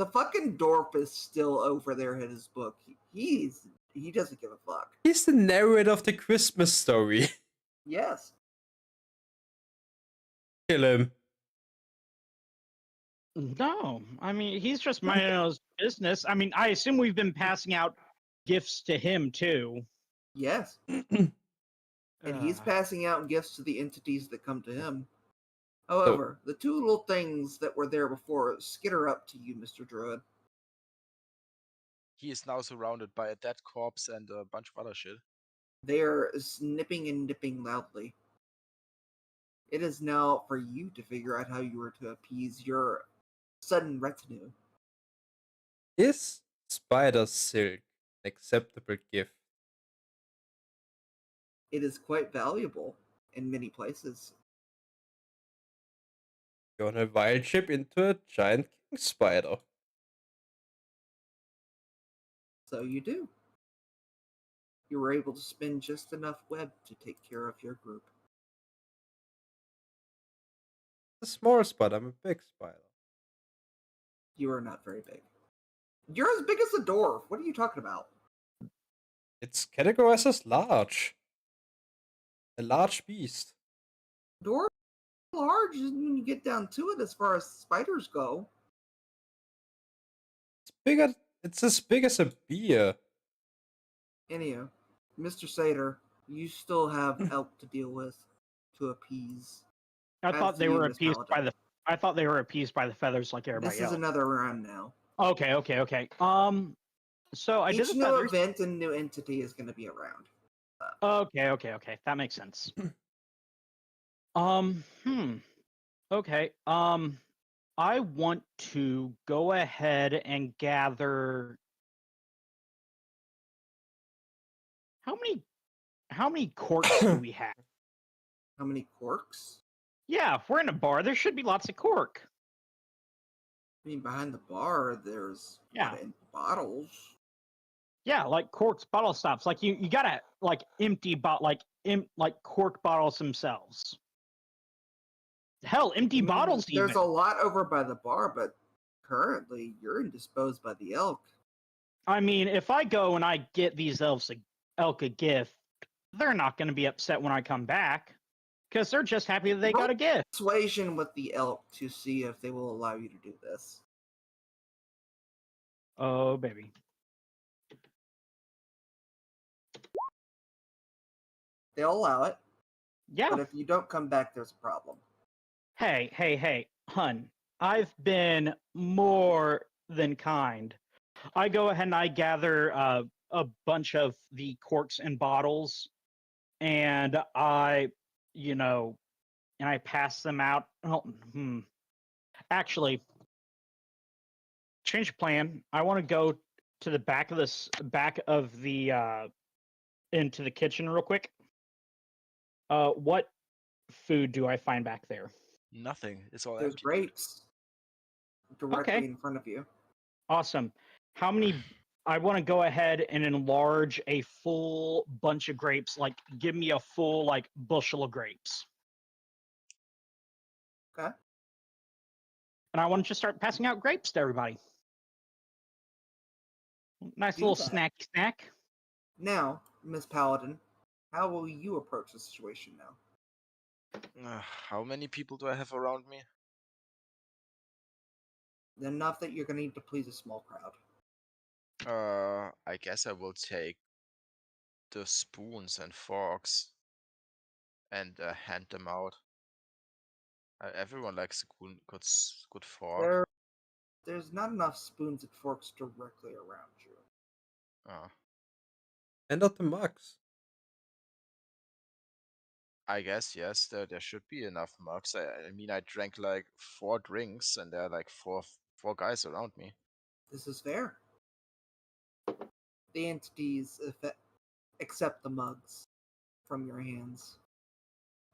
fucking dwarf is still over there in his book. He doesn't give a fuck. He's the narrator of the Christmas story. Yes. Kill him. No, I mean he's just minding his business. I mean, I assume we've been passing out gifts to him too. Yes. and he's Ah. passing out gifts to the entities that come to him. However, the two little things that were there before skitter up to you, Mr. Druid. He is now surrounded by a dead corpse and a bunch of other shit. They are snipping and nipping loudly. It is now for you to figure out how you are to appease your sudden retinue. Is spider silk an acceptable gift? It is quite valuable in many places. You want a wild ship into a giant king spider. So you do. You were able to spin just enough web to take care of your group. A small spider, I'm a big spider. You are not very big. You're as big as a dwarf. What are you talking about? It's categorized as large. A large beast. Dwarf large when you get down to it as far as spiders go. It's as big as a beer. Anyhow, Mr. Sater, you still have elk to deal with to appease. I As thought to they you, were Miss appeased by Paladin. the. I thought they were appeased by the feathers like everybody This is else. another round now. Okay. So I did Each the new feathers. event and new entity is going to be a round. Okay. That makes sense. Okay. I want to go ahead and gather. How many corks do we have? How many corks? Yeah, if we're in a bar, there should be lots of cork. I mean, behind the bar, there's a lot Yeah. of bottles. Yeah, like corks, bottle stops. Like you gotta like empty like cork bottles themselves. Hell, empty I mean, bottles there's even. a lot over by the bar, but currently you're indisposed by the elk. I mean, if I go and I get these elk a gift, they're not going to be upset when I come back because they're just happy that they got a gift. Persuasion with the elk to see if they will allow you to do this. Oh, baby. They'll allow it, Yeah. but if you don't come back, there's a problem. Hey, hun. I've been more than kind. I go ahead and I gather a bunch of the corks and bottles, and I pass them out. Oh, Actually, change of plan. I want to go to the back of the into the kitchen real quick. What food do I find back there? Nothing. It's all There's empty. grapes directly Okay. in front of you. Awesome. How many? I want to go ahead and enlarge a full bunch of grapes. Like, give me a full like bushel of grapes. Okay. And I want to just start passing out grapes to everybody. Nice Do little that. snacky snack. Now, Miss Paladin, how will you approach the situation now? How many people do I have around me? Enough that you're going to need to please a small crowd. I guess I will take the spoons and forks and hand them out. Everyone likes a good fork. There's not enough spoons and forks directly around you. Oh, And not the mugs. I guess yes. There should be enough mugs. I mean, I drank like 4 drinks, and there are like four guys around me. This is fair. The entities accept the mugs from your hands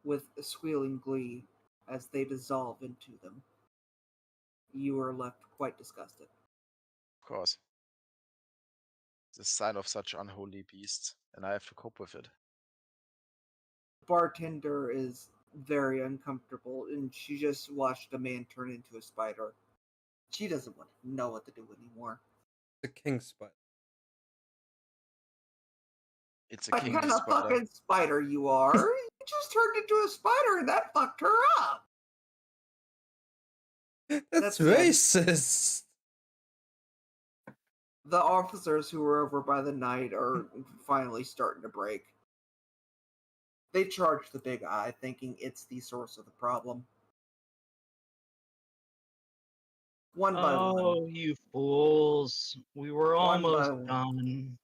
with squealing glee as they dissolve into them. You are left quite disgusted. Of course. It's a sign of such unholy beasts, and I have to cope with it. The bartender is very uncomfortable, and she just watched a man turn into a spider. She doesn't want to know what to do anymore. The king spider. It's a What king kind of spider. fucking spider you are? You just turned into a spider, and that fucked her up. That's That's it. racist. The officers who were over by the night are finally starting to break. They charge the big eye, thinking it's the source of the problem. One by one. Oh, you fools. We were One by almost one. done.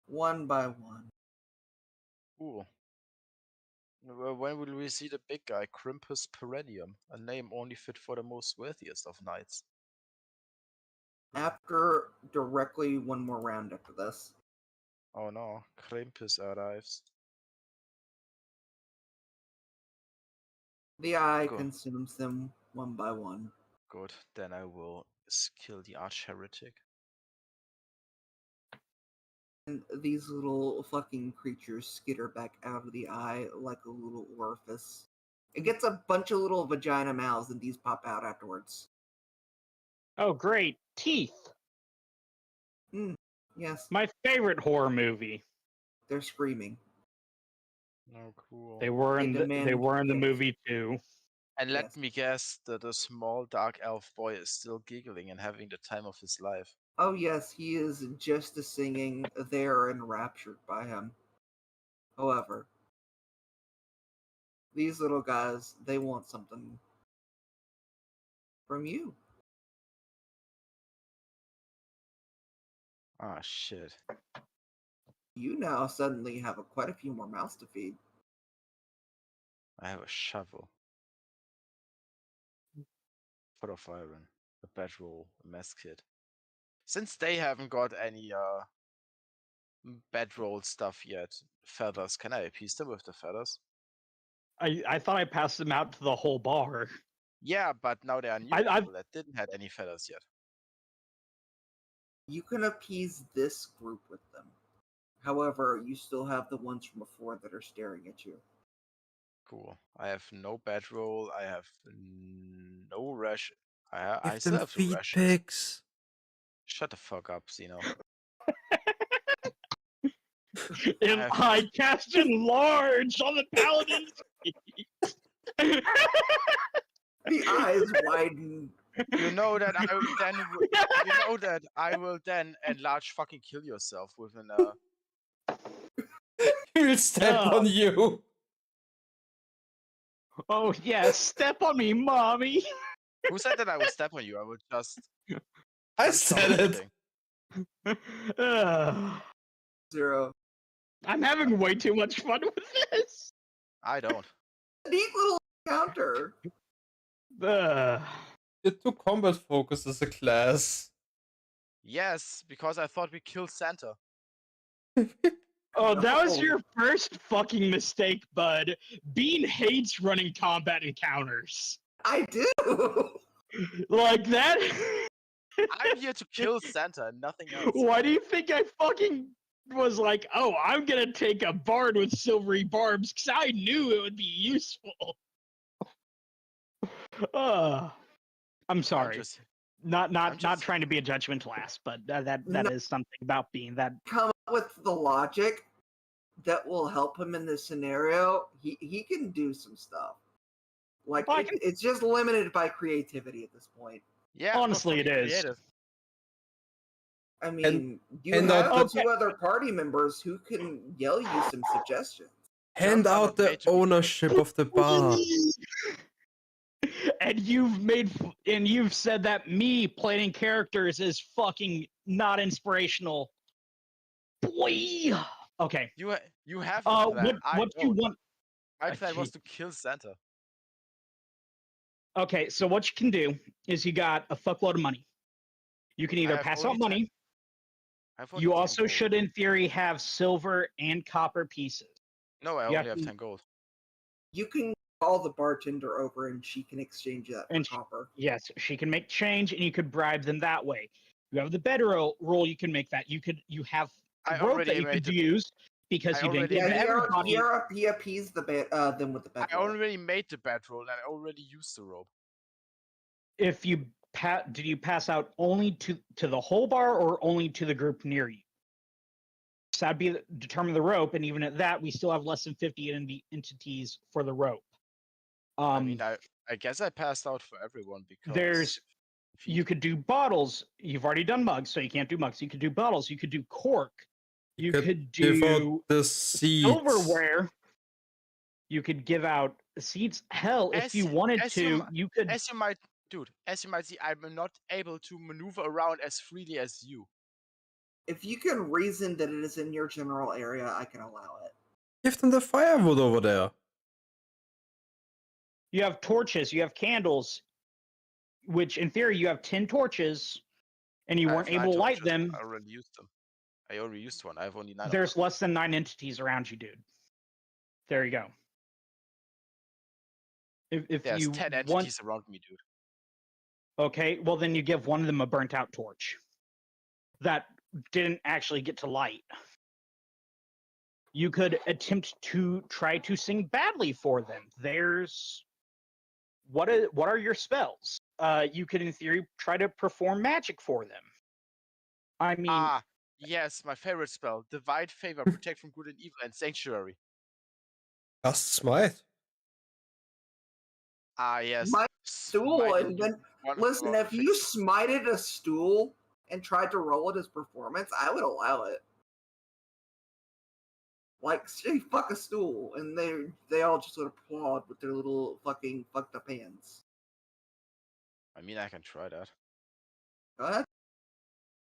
One by one. Cool. Well, when will we see the big guy, Crimpus Perennium, a name only fit for the most wealthiest of knights? After directly one more round after this. Oh no, Crimpus arrives. The eye Go. consumes them one by one. Good, then I will kill the arch heretic. And these little fucking creatures skitter back out of the eye like a little orifice. It gets a bunch of little vagina mouths, and these pop out afterwards. Oh, great. Teeth. Yes, My favorite horror movie. they're screaming. Oh, cool. They were in They the demand gift. movie too. And let Yes. me guess that the small dark elf boy is still giggling and having the time of his life. Oh yes, he is just as singing. They are enraptured by him. However, these little guys, they want something from you. Ah, shit. You now suddenly have quite a few more mouths to feed. I have a shovel. Pot of iron, a bedroll, a mess kit. Since they haven't got any bedroll stuff yet, feathers, can I appease them with the feathers? I thought I passed them out to the whole bar. Yeah, but now there are new I- people that didn't have any feathers yet. You can appease this group with them. However, you still have the ones from before that are staring at you. Cool. I have no bedroll. I have no rash. I Give still them have the feed rations. pics. Shut the fuck up, Zeno. And have- I cast enlarge on the paladin's feet. The eyes widen. You know that I then. You know that I will then enlarge. Fucking kill yourself with an. He'll step Oh. on you. Oh yeah, step on me, mommy. Who said that I will step on you? I will just. I punch said something. it. Zero. I'm having way too much fun with this. I don't. Neat little counter. Ugh. You're too combat focused as a class. Yes, because I thought we killed Santa. Oh, that was No. your first fucking mistake, bud. Bean hates running combat encounters. I do. Like that. I'm here to kill Santa and nothing else. Why do you think I fucking was like, oh, I'm gonna take a bard with silvery barbs because I knew it would be useful. I'm sorry. Not just- trying to be a judgmental ass, but that No. is something about being that. Come up with the logic that will help him in this scenario. He can do some stuff. Like Well, I it's just limited by creativity at this point. Yeah, I'm Honestly, it fucking is. creative. I mean, you and have not the two other party members who can yell you some suggestions. Hand Jumps are out not the made to be- ownership of the bar. And you've said that me playing characters is fucking not inspirational. Boy. Okay. You have a Uh, plan. what you want? My plan was gee. to kill Santa. Okay, so what you can do is you got a fuckload of money. You can either have pass only out money. I have only You 10 also gold. should, in theory, have silver and copper pieces. No, I you only have have to- 10 gold. You can call the bartender over and she can exchange that for And copper. Yes, she can make change, and you could bribe them that way. You have the bedroll roll. You can make that. You have I rope already that you made could the- use because I you didn't already give made- everybody. He appeased them with the I bedroll. already made the bedroll and I already used the rope. If you did you pass out only to the whole bar or only to the group near you? So that'd be determine the rope, and even at that, we still have less than 50 entities for the rope. I mean, I guess I passed out for everyone because there's you could do bottles. You've already done mugs, so you can't do mugs. You could do bottles. You could do cork. You could Give out do the seeds. silverware. You could give out seats. Hell, if you wanted to, you could. As you might see, I'm not able to maneuver around as freely as you. If you can reason that it is in your general area, I can allow it. Give them the firewood over there. You have torches, you have candles, which in theory you have 10 torches, and you I weren't have 9 able to light torches. them. I already used them. I already used one. I have only 9 There's of them. less than 9 entities around you, dude. There you go. If There's you 10 want, entities around me, dude. okay, well then you give one of them a burnt out torch that didn't actually get to light. You could attempt to try to sing badly for them. There's what are your spells? You could in theory try to perform magic for them. I mean, Yes, my favorite spell. Divide Favor, Protect from Good and Evil, and Sanctuary. Cast Smite. Yes. My stool, Smiting and then one listen, of our if you faces. smited a stool and tried to roll it as performance, I would allow it. Like, say, fuck a stool, and they all just sort of applaud with their little fucking fucked up hands. I mean, I can try that. Go ahead.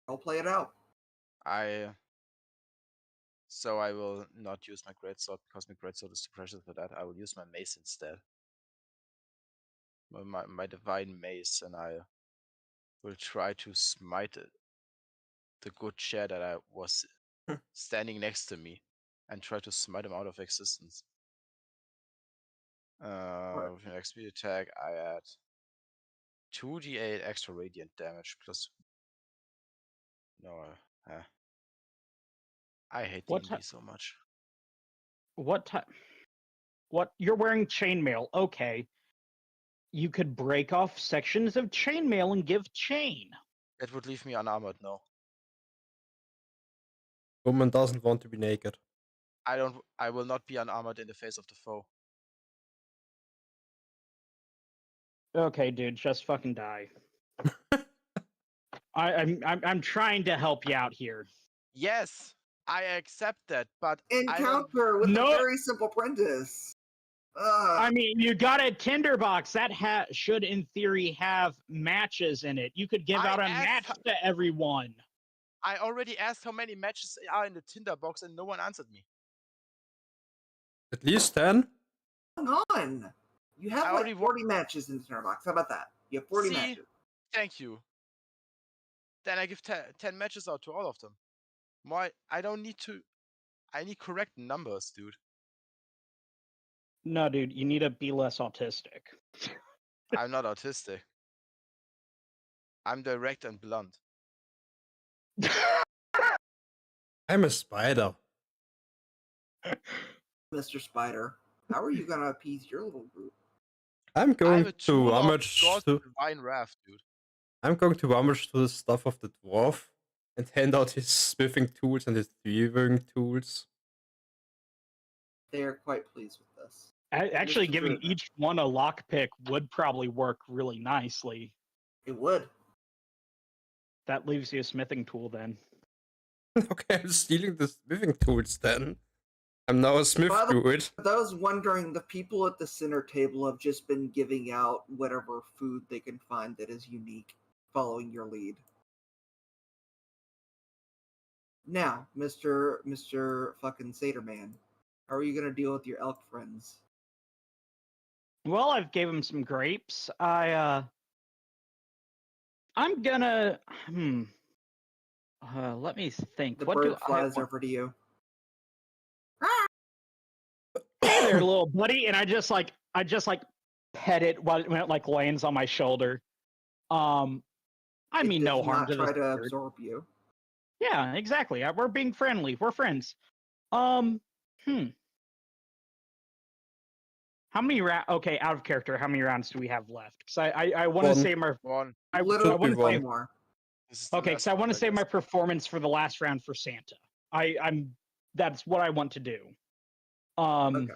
I'll play it out. So I will not use my greatsword because my greatsword is too precious for that. I will use my mace instead. My divine mace, and I will try to smite the good chair that I was standing next to me, and try to smite him out of existence. With an XP attack, I add 2d8 extra radiant damage plus. No, I hate D&D so much. what time? What, you're wearing chainmail? Okay, you could break off sections of chainmail and give chain. It would leave me unarmored. No, Woman doesn't want to be naked. I will not be unarmored in the face of the foe. Okay, dude, just fucking die. I'm trying to help you out here. Yes, I accept that, but Encounter with No. a very simple apprentice. I mean, you got a tinderbox that should, in theory, have matches in it. You could give out a match to everyone. I already asked how many matches are in the tinderbox, and no one answered me. At least 10? Hang on. You have like 40 matches in the tinderbox. How about that? You have 40 matches. Thank you. Then I give 10 matches out to all of them. Why? I don't need to. I need correct numbers, dude. No, dude, you need to be less autistic. I'm not autistic. I'm direct and blunt. I'm a spider. Mr. Spider, how are you gonna appease your little group? I'm going to rummage through divine wrath, dude. I'm going to rummage through the stuff of the dwarf and hand out his smithing tools and his weaving tools. They are quite pleased with this. Actually, giving each one a lockpick would probably work really nicely. It would. That leaves you a smithing tool then. Okay, I'm stealing the smithing tools then. I'm now a smith druid. For those wondering, the people at the center table have just been giving out whatever food they can find that is unique, following your lead. Now, Mr. fucking Satyr Man, how are you gonna deal with your elk friends? Well, I've gave him some grapes. I'm gonna let me think. The what bird do flies I over to you. Hey there, little buddy, and I just like pet it when it like lands on my shoulder. I mean no harm to this try to bird. absorb you. Yeah, exactly. We're being friendly. We're friends. How many okay, out of character, how many rounds do we have left? Because I want to say my one. I Literally want to say more. Okay, because I want to say my performance for the last round for Santa. That's what I want to do. Okay.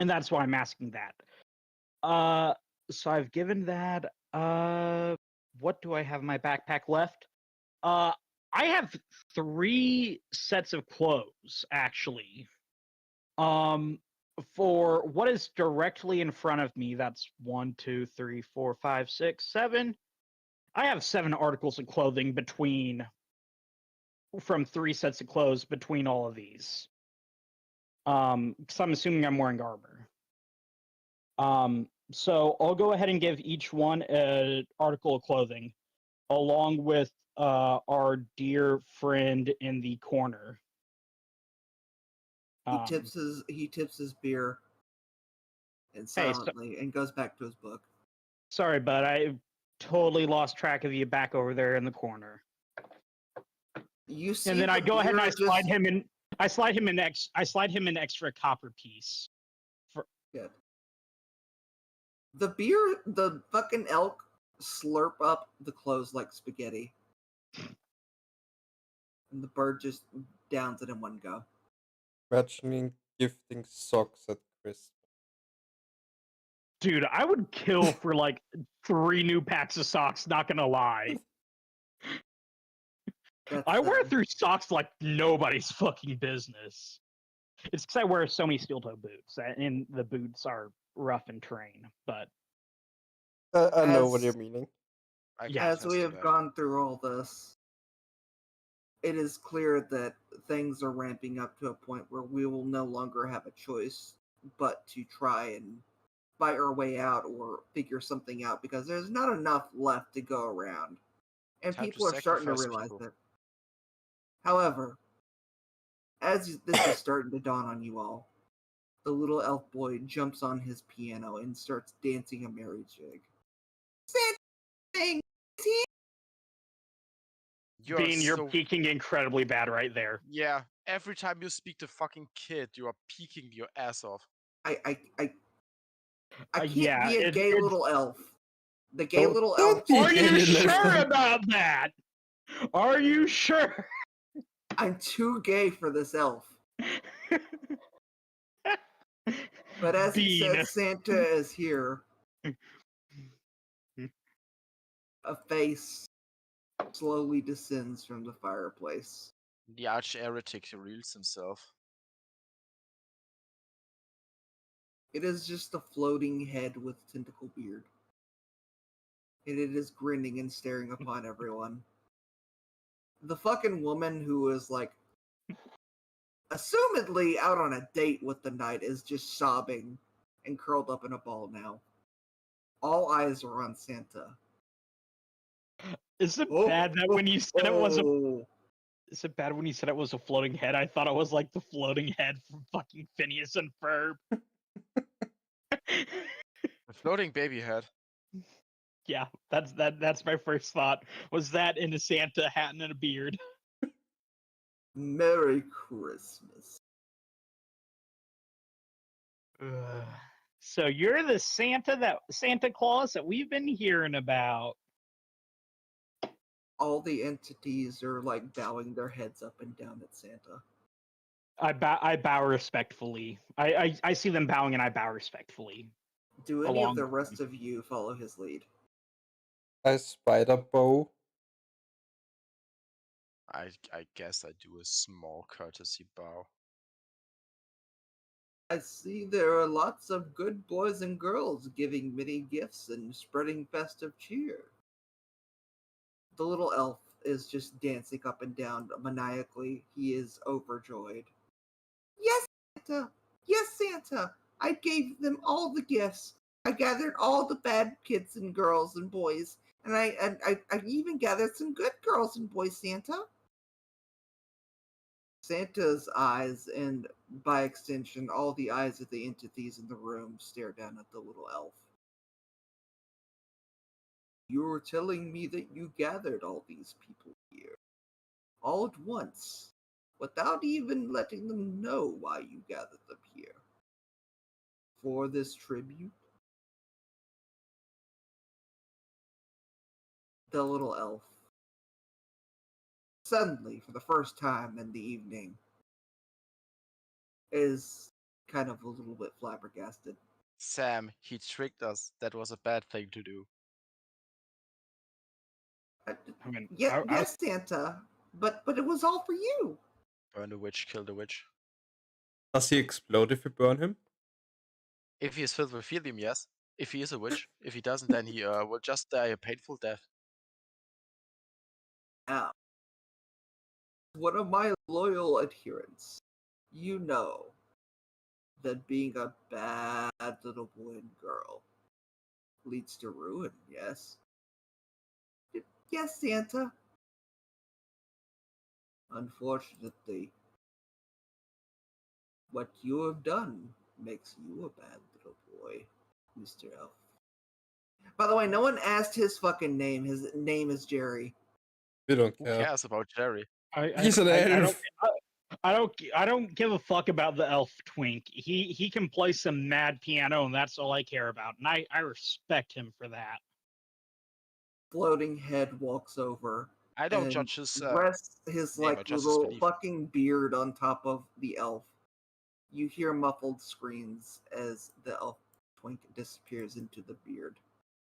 And that's why I'm asking that. So I've given that. What do I have in my backpack left? I have 3 sets of clothes actually. for what is directly in front of me, that's 1, 2, 3, 4, 5, 6, 7. I have 7 articles of clothing from 3 sets of clothes between all of these. Because I'm assuming I'm wearing armor. So I'll go ahead and give each one an article of clothing, along with our dear friend in the corner. He tips his beer and silently and goes back to his book. Sorry, bud. I totally lost track of you back over there in the corner. You see, And then I go ahead and I slide just... him in. I slide him an extra copper piece. Good. The fucking elk slurp up the clothes like spaghetti. And the bird just downs it in one go. Imagining gifting socks at Christmas. Dude, I would kill for like 3 new packs of socks, not gonna lie. I wear through socks like nobody's fucking business. It's because I wear so many steel-toe boots, and the boots are rough and terrain. But I know what you're meaning. As we have gone through all this, it is clear that things are ramping up to a point where we will no longer have a choice but to try and fight our way out or figure something out, because there's not enough left to go around. And people are starting to realize that. However, as this is starting to dawn on you all, the little elf boy jumps on his piano and starts dancing a merry jig. You're peaking incredibly bad right there. Yeah, every time you speak to fucking kid, you are peeking your ass off. I can't be a gay little elf. The gay little elf. Are you sure about that? Are you sure? I'm too gay for this elf. But as he says, Santa is here. A face slowly descends from the fireplace. The arch-heretic reveals himself. It is just a floating head with tentacle beard. And it is grinning and staring upon everyone. The fucking woman who is like assumedly out on a date with the knight is just sobbing and curled up in a ball now. All eyes are on Santa. Is it bad that when you said it was a... Is it bad when you said it was a floating head? I thought it was like the floating head from fucking Phineas and Ferb. The floating baby head. Yeah, that's my first thought. Was that in a Santa hat and a beard? Merry Christmas. So you're the Santa Claus that we've been hearing about. All the entities are like bowing their heads up and down at Santa. I bow respectfully. I see them bowing and I bow respectfully. Do any of the rest of you follow his lead? I spider bow. I guess I do a small courtesy bow. I see there are lots of good boys and girls giving many gifts and spreading festive cheer. The little elf is just dancing up and down maniacally. He is overjoyed. Yes, Santa! Yes, Santa! I gave them all the gifts. I gathered all the bad kids and girls and boys, and I even gathered some good girls and boys, Santa. Santa's eyes, and by extension, all the eyes of the entities in the room, stare down at the little elf. You're telling me that you gathered all these people here, all at once, without even letting them know why you gathered them here? For this tribute? The little elf, suddenly, for the first time in the evening, is kind of a little bit flabbergasted. Sam, he tricked us. That was a bad thing to do. Yes, Santa, but it was all for you. Burn the witch, kill the witch. Does he explode if you burn him? If he is filled with helium, yes. If he is a witch. If he doesn't, then he will just die a painful death. Now, one of my loyal adherents, you know that being a bad little boy and girl leads to ruin, yes? Yes, Santa. Unfortunately, what you have done makes you a bad little boy, Mr. Elf. By the way, no one asked his fucking name. His name is Jerry. We don't Who care. cares about Jerry? He's an elf. I don't give a fuck about the elf twink. He can play some mad piano, and that's all I care about. And I respect him for that. Floating head walks over I don't and judge his rests his name, I like just little believe. fucking beard on top of the elf. You hear muffled screams as the elf twink disappears into the beard.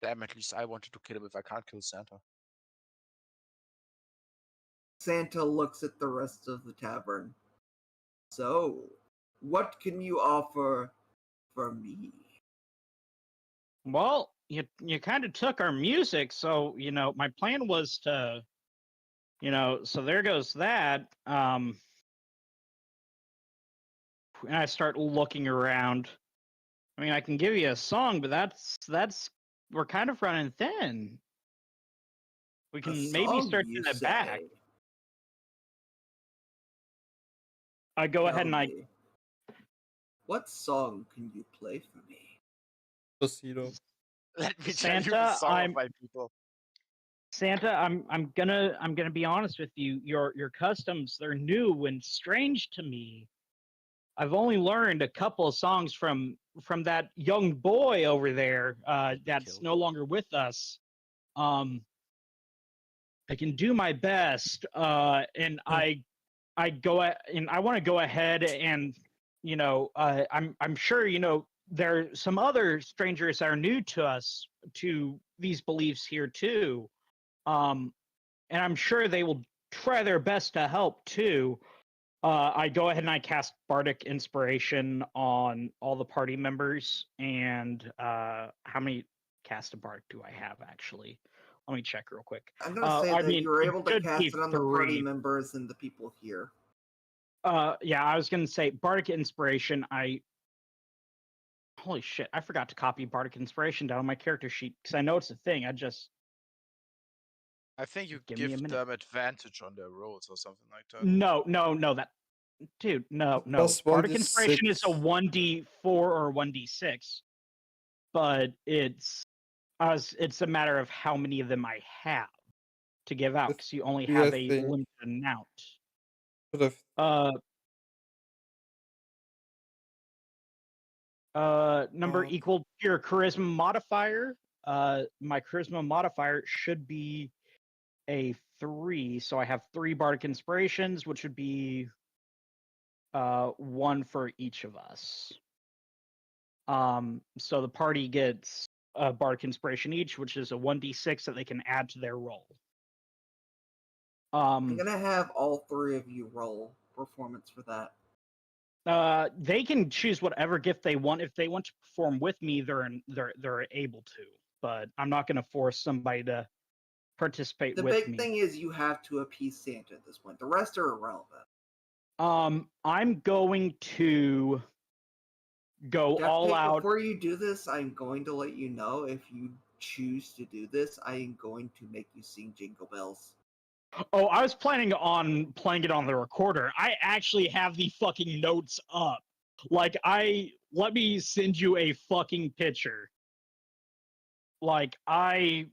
Damn, at least I wanted to kill him if I can't kill Santa. Santa looks at the rest of the tavern. So, what can you offer for me? Well, you kind of took our music, so my plan was to, so there goes that. And I start looking around. I mean, I can give you a song, but that's we're kind of running thin. We can maybe start in the back. I go ahead and What song can you play for me? Tosito. Let me tell you Santa, the song of my people. Santa, I'm gonna be honest with you. Your customs, they're new and strange to me. I've only learned a couple of songs from that young boy over there that's no longer with us. I can do my best, and I want to go ahead and I'm sure there are some other strangers that are new to us, to these beliefs here too, and I'm sure they will try their best to help too. I go ahead and I cast Bardic Inspiration on all the party members. And how many cast a Bard do I have, actually? Let me check real quick. I'm going to say that you were able to should cast be it on the party 3. members and the people here. Yeah, I was going to say Bardic Inspiration. Holy shit, I forgot to copy Bardic Inspiration down on my character sheet because I know it's a thing. I think you Give me a give minute. them advantage on their rolls or something like that. No, that dude, no. Plus Bardic 1d6. Inspiration is a 1d4 or 1d6, but it's a matter of how many of them I have to give out, because you only Yeah, I have a think. limited amount. Sort of. Number equal to your charisma modifier. My charisma modifier should be a 3, so I have 3 Bardic Inspirations, which would be 1 for each of us. So the party gets a Bardic Inspiration each, which is a 1d6 that they can add to their roll. I'm going to have all 3 of you roll performance for that. They can choose whatever gift they want. If they want to perform with me, they're able to. But I'm not going to force somebody to participate with me. The big thing is you have to appease Santa at this point. The rest are irrelevant. I'm going to go all out. Before you do this, I'm going to let you know, if you choose to do this, I am going to make you sing Jingle Bells. Oh, I was planning on playing it on the recorder. I actually have the fucking notes up. Like, let me send you a fucking picture. Like, I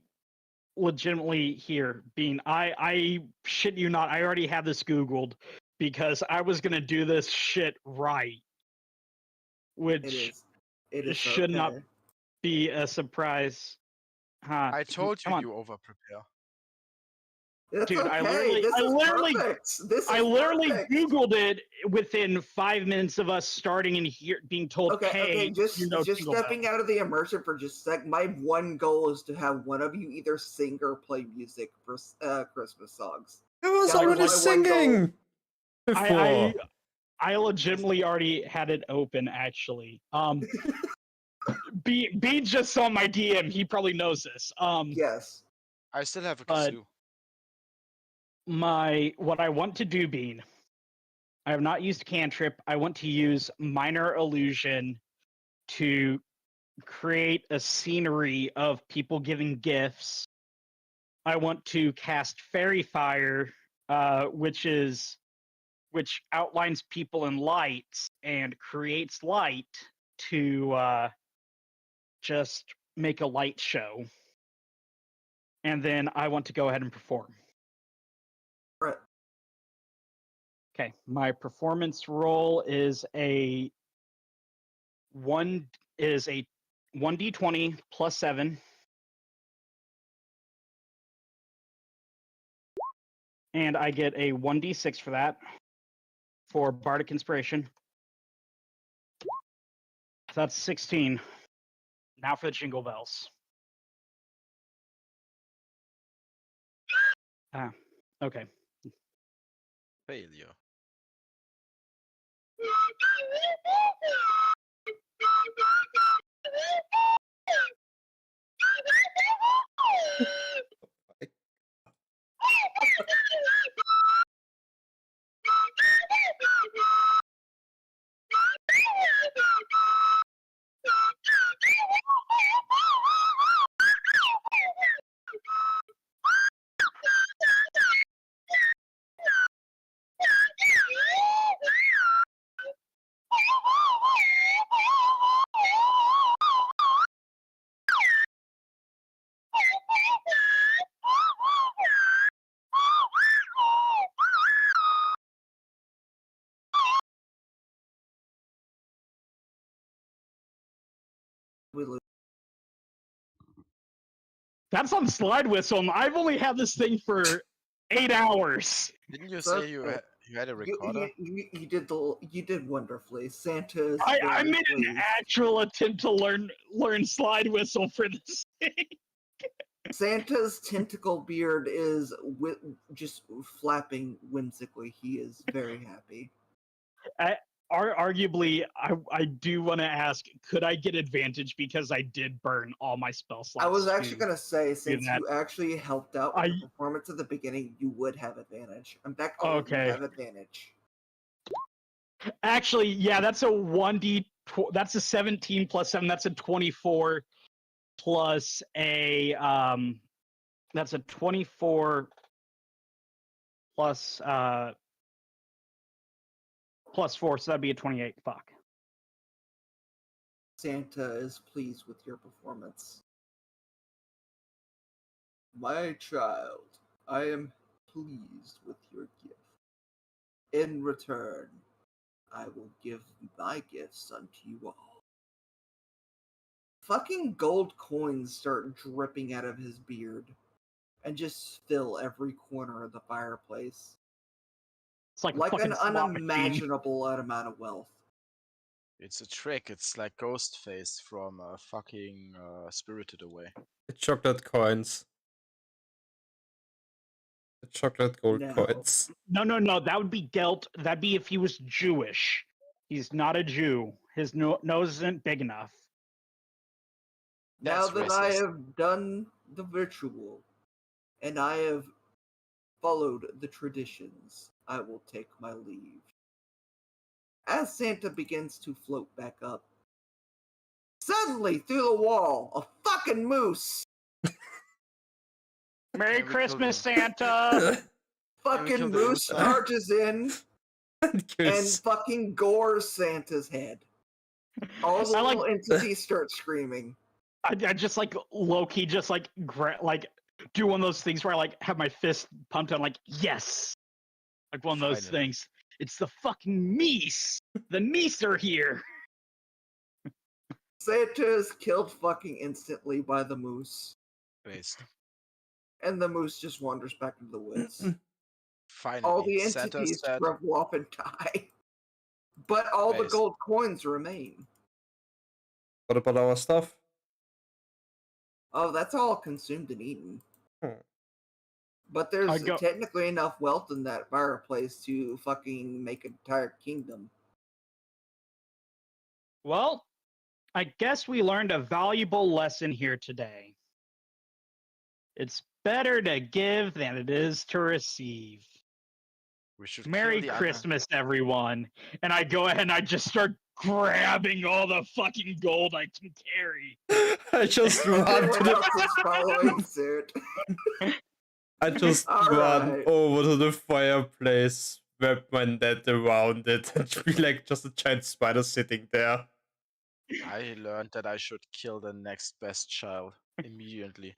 legitimately here, Bean, I shit you not, I already had this Googled because I was gonna do this shit right. Which it should not be a surprise. Huh. I told you you over prepare. Dude, okay. I literally Googled it within 5 minutes of us starting and being told, okay, just stepping out of the immersion for just a sec. My one goal is to have one of you either sing or play music for Christmas songs. I was already singing before. I legitimately already had it open, actually. B just saw my DM. He probably knows this. Yes. I still have a But- kazoo. What I want to do, Bean. I have not used cantrip. I want to use minor illusion to create a scenery of people giving gifts. I want to cast fairy fire, which outlines people in lights and creates light to just make a light show. And then I want to go ahead and perform. Right. Okay, my performance roll is a 1d20 plus 7. And I get a 1d6 for that, for Bardic Inspiration. That's 16. Now for the Jingle Bells. Okay. Failure. We lose. That's on Slide Whistle. I've only had this thing for 8 hours. Didn't you So say you that's you had a recorder? You did wonderfully. Santa is I very made an pleased. actual attempt to learn Slide Whistle for this thing. Santa's tentacle beard is just flapping whimsically. He is very happy. Arguably, I do want to ask, could I get advantage because I did burn all my spell slots? I was actually going to say, since that. you actually helped out with the performance at the beginning, you would have advantage. In fact, all of you Okay. have advantage. Actually, yeah, that's a 1d. That's a 17 plus 7. That's a 24 plus a That's a 24 plus plus 4, so that'd be a 28. Fuck. Santa is pleased with your performance. My child, I am pleased with your gift. In return, I will give my gifts unto you all. Fucking gold coins start dripping out of his beard and just fill every corner of the fireplace. It's like, Like a an fucking slot machine. unimaginable amount of wealth. It's a trick. It's like Ghostface from fucking Spirited Away. The chocolate coins. The chocolate gold No. coins. No. That would be Gelt. That'd be if he was Jewish. He's not a Jew. His nose isn't big enough. Now That's that I racist. have done the ritual and I have followed the traditions, I will take my leave. As Santa begins to float back up, suddenly through the wall, a fucking moose Merry And we Christmas, killed him. Santa! fucking killed the moose moose. charges in and Kills. fucking gores Santa's head. All the I like- little entities start screaming. I just like low-key just like do one of those things where I like have my fist pumped and like, yes! Like one of those Finally. things. It's the fucking meese! The meese are here! Santa is killed fucking instantly by the moose. Based. And the moose just wanders back into the woods. Finally. All the Santa entities said, shrivel off and die. But all the Based. gold coins remain. What about our stuff? Oh, that's all consumed and eaten. Hmm. But I there's go- technically enough wealth in that fireplace to fucking make an entire kingdom. Well, I guess we learned a valuable lesson here today. It's better to give than it is to receive. We should Merry kill the Christmas, everyone. And I go ahead and I just start grabbing all the fucking gold I can carry. I just run Everyone to the else is following suit. I just All run right. over to the fireplace, wrap my net around it, and be like just a giant spider sitting there. I learned that I should kill the next best child immediately.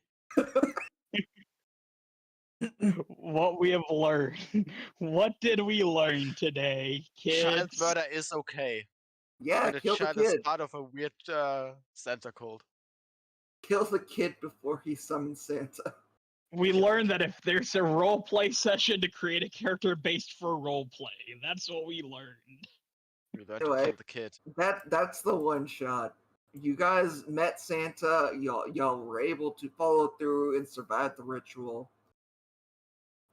What we have learned. What did we learn today, Child kids? murder is okay. Yeah, When a kill the child is kid. part of a weird Santa cult. Kill the kid before he summons Santa. We learned that if there's a role play session to create a character based for role play, that's what we learned. We learned to Anyway. kill the kid. That's the one shot. You guys met Santa. Y'all were able to follow through and survive the ritual.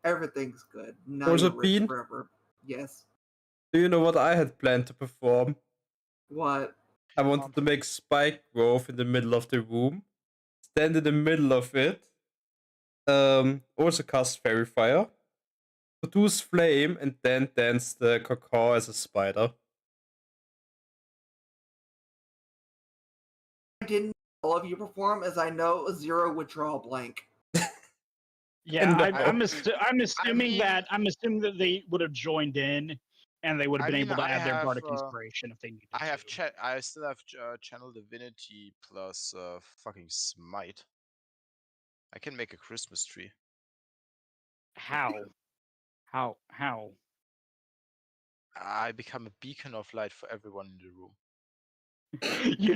Everything's good. Now Also, you're rich Bean? forever. Yes. Do you know what I had planned to perform? What? I wanted to make spike growth in the middle of the room, stand in the middle of it, also cast fairy fire, produce flame, and then dance the cacao as a spider. I didn't all of you perform, as I know Zero would draw a blank. Yeah, No. I'm assuming mean- I'm assuming that they would have joined in, and they would have I been mean, able to I add their have, bardic inspiration if they needed I have to. I still have channel divinity plus fucking smite. I can make a Christmas tree. How? How? I become a beacon of light for everyone in the room. You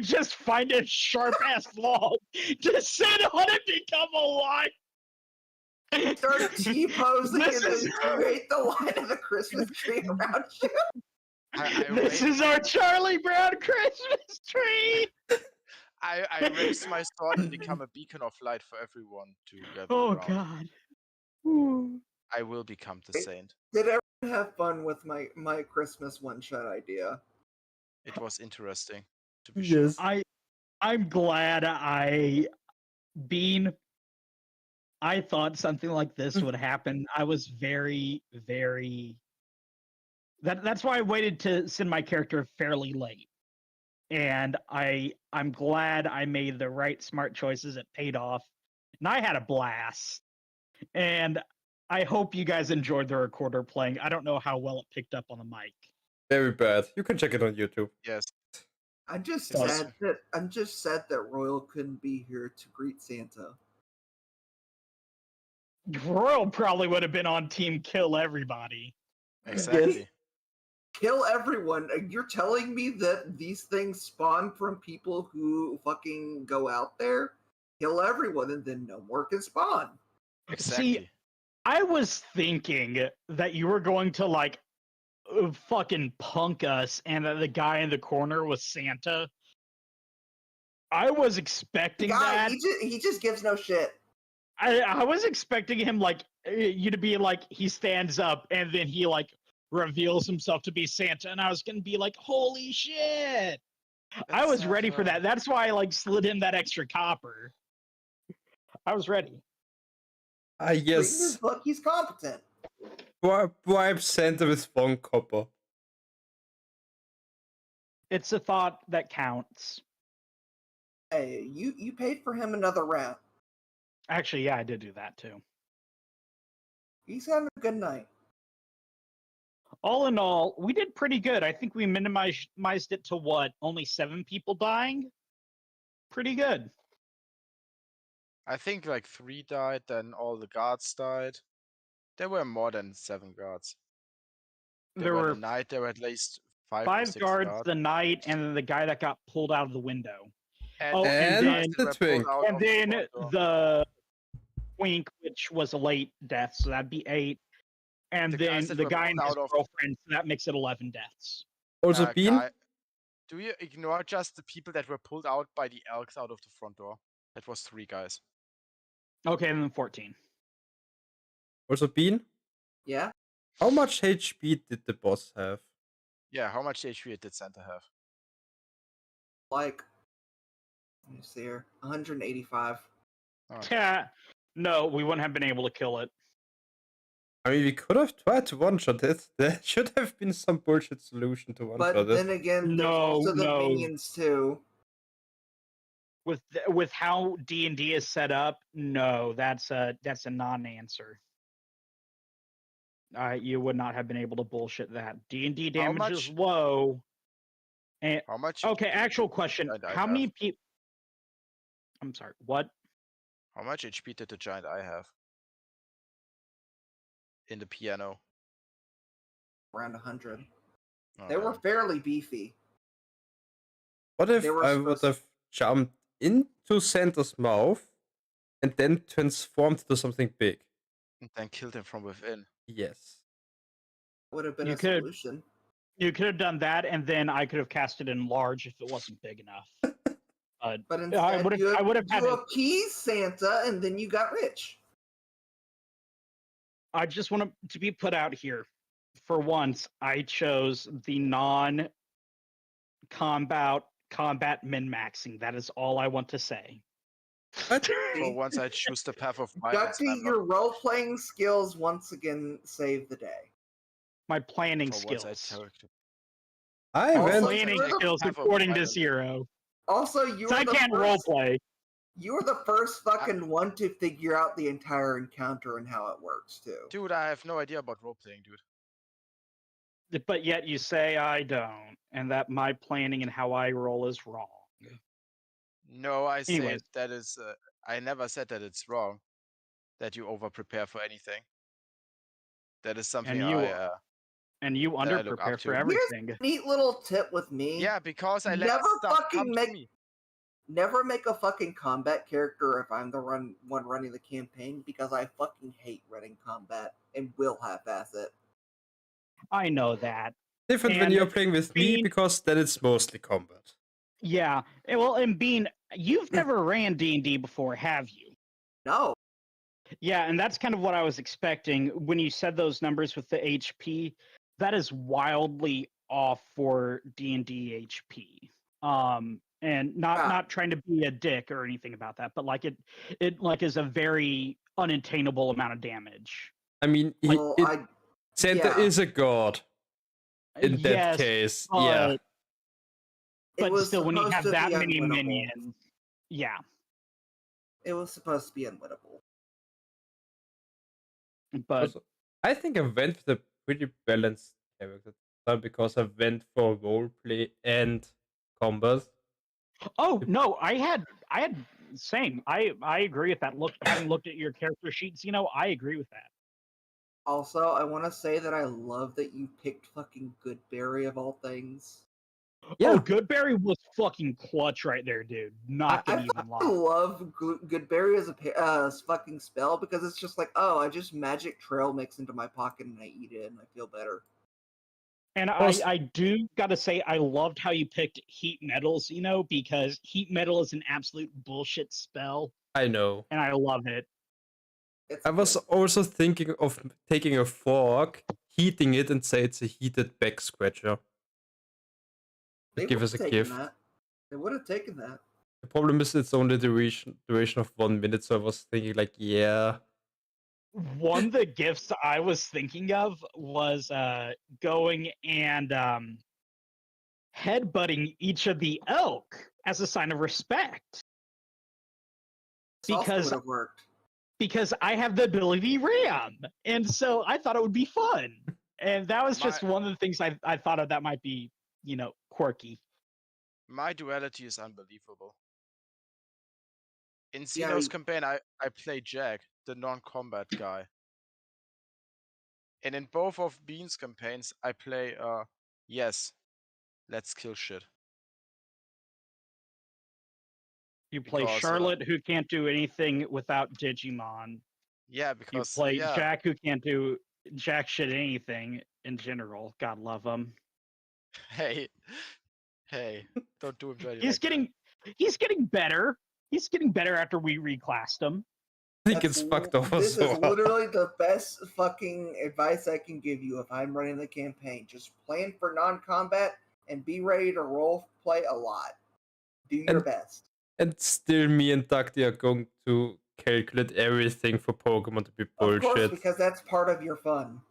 just find a sharp ass log, just sit on it, become alive. Start T-posing This and is- then create the line of the Christmas tree around you. This is our Charlie Brown Christmas tree. I raise my sword and become a beacon of light for everyone to gather Oh around. God. Ooh. I will become the saint. Did everyone have fun with my Christmas one-shot idea? It was interesting, to be sure. Yes. I'm glad I thought something like this would happen. I was very, very. That's why I waited to send my character fairly late, and I'm glad I made the right smart choices. It paid off, and I had a blast. And I hope you guys enjoyed the recorder playing. I don't know how well it picked up on the mic. Very bad. You can check it on YouTube. Yes. I'm just It was- sad that Royal couldn't be here to greet Santa. Royal probably would have been on team kill everybody. Exactly. Kill everyone. You're telling me that these things spawn from people who fucking go out there? Kill everyone and then no more can spawn. Exactly. I was thinking that you were going to like fucking punk us and that the guy in the corner was Santa. I was The expecting guy, that. he just gives no shit. I was expecting him like you to be like he stands up and then he like reveals himself to be Santa, and I was gonna be like, holy shit! I Let's was have, ready for that. That's why I like slid him that extra copper. I was ready. Reading his Yes. book, he's competent. Bribe Santa with 1 copper. It's a thought that counts. Hey, you paid for him another round. Actually, yeah, I did do that too. He's having a good night. All in all, we did pretty good. I think we minimized it to what? Only 7 people dying? Pretty good. I think like 3 died, then all the guards died. There were more than 7 guards. There were were the night. There were at least 5 or 5 6 guards, the knight, and then the guy that got pulled out of the window. And, Oh, and then the twink. And then the twink, which was a late death, so that'd be 8. And The then guys that the were guy and pulled his out of- girlfriend, so that makes it 11 deaths. Also, Bean? Do you ignore just the people that were pulled out by the elks out of the front door? That was 3 guys. Okay, and then 14. Also, Bean? Yeah? How much HP did the boss have? Yeah, how much HP did Santa have? Like, let me see here, 185. Okay. Yeah. No, we wouldn't have been able to kill it. I mean, we could have tried to one-shot it. There should have been some bullshit solution to one-shot But then it. again, there's No, also the no. minions too. With how D&D is set up, no, that's a non-answer. You would not have been able to bullshit that. D&D How damage is much- low. And How much? okay, HP actual did question: the giant eye how have? many people? I'm sorry. What? How much HP did the giant eye have? In the piano. Around 100. Oh, They were damn. fairly beefy. What if They were I would supposed- have jumped into Santa's mouth and then transformed to something big? And then killed him from within. Yes. Would have been You a could- solution. You could have done that, and then I could have cast it in large if it wasn't big enough. But I instead, would have. I would have had. you appeased Santa, and then you got rich. I just want to be put out here. For once, I chose the non-combat min-maxing. That is all I want to say. What? For once, I choose the path of violence. Gutsy, and I'm not- your role-playing skills once again saved the day. My planning For once, I skills. took- I Also, went. you Planning were the skills path of according to violence. Zero. Also, you So were I the can't first, roleplay. You were the first fucking one to figure out the entire encounter and how it works too. Dude, I have no idea about role playing, dude. But yet you say I don't, and that my planning and how I roll is wrong. No, I say Anyways. that is. I never said that it's wrong. That you over prepare for anything. That is something you- I. And you That I look underprepare up for to. everything. Neat little tip with me. Yeah, because I let Never stuff fucking come to make- me. Never make a fucking combat character if I'm the one running the campaign, because I fucking hate running combat and will half-ass it. I know that. Different when And you're playing with me being- because then it's mostly combat. Yeah. Well, and Bean, you've never ran D&D before, have you? No. Yeah, and that's kind of what I was expecting when you said those numbers with the HP. That is wildly off for D&D HP. And not trying to be a dick or anything about that, but like it like is a very unattainable amount of damage. I mean, Well, Santa yeah. is a god in that Yes, case. Yeah. it but was still, when you supposed have to that be many unwinnable. minions, yeah. It was supposed to be unwinnable. But Also, I think I went with a pretty balanced character because I went for roleplay and combat. oh no, I had same. I agree with that. Look, having looked at your character sheets, I agree with that. Also, I want to say that I love that you picked fucking Goodberry of all things. Yeah. Oh, Goodberry was fucking clutch right there, dude. Not I gonna even I lie. love Goodberry as a fucking spell because it's just like, oh, I just magic trail mix into my pocket and I eat it and I feel better. And Also- I do gotta say, I loved how you picked heat metals, because heat metal is an absolute bullshit spell, I know. and I love it. It's I was good. also thinking of taking a fork, heating it, and say it's a heated back scratcher. They Give would've us a taken gift. that. They would have taken that. The problem is it's only duration of 1 minute, so I was thinking like, yeah. One of the gifts I was thinking of was going and headbutting each of the elk as a sign of respect. This also Because- would have worked. Because I have the ability ram, and so I thought it would be fun. And that was just one of the things I thought of that might be, quirky. My duality is unbelievable. In Yeah, Zeno's campaign, I play Jack, the non-combat guy. And in both of Bean's campaigns, I play, yes, let's kill shit. You play Because, Charlotte, who can't do anything without Digimon. Yeah, You because play yeah, Jack, who can't do jack shit anything in general. God love him. hey, don't do him dirty. He's like that. getting better. He's getting better after we reclassed him. I think That's it's fucked off This as is well. literally the best fucking advice I can give you if I'm running the campaign. Just plan for non-combat and be ready to role play a lot. Do your And- best. And still, me and Dagdi are going to calculate everything for Pokemon to be bullshit. Of course, because that's part of your fun.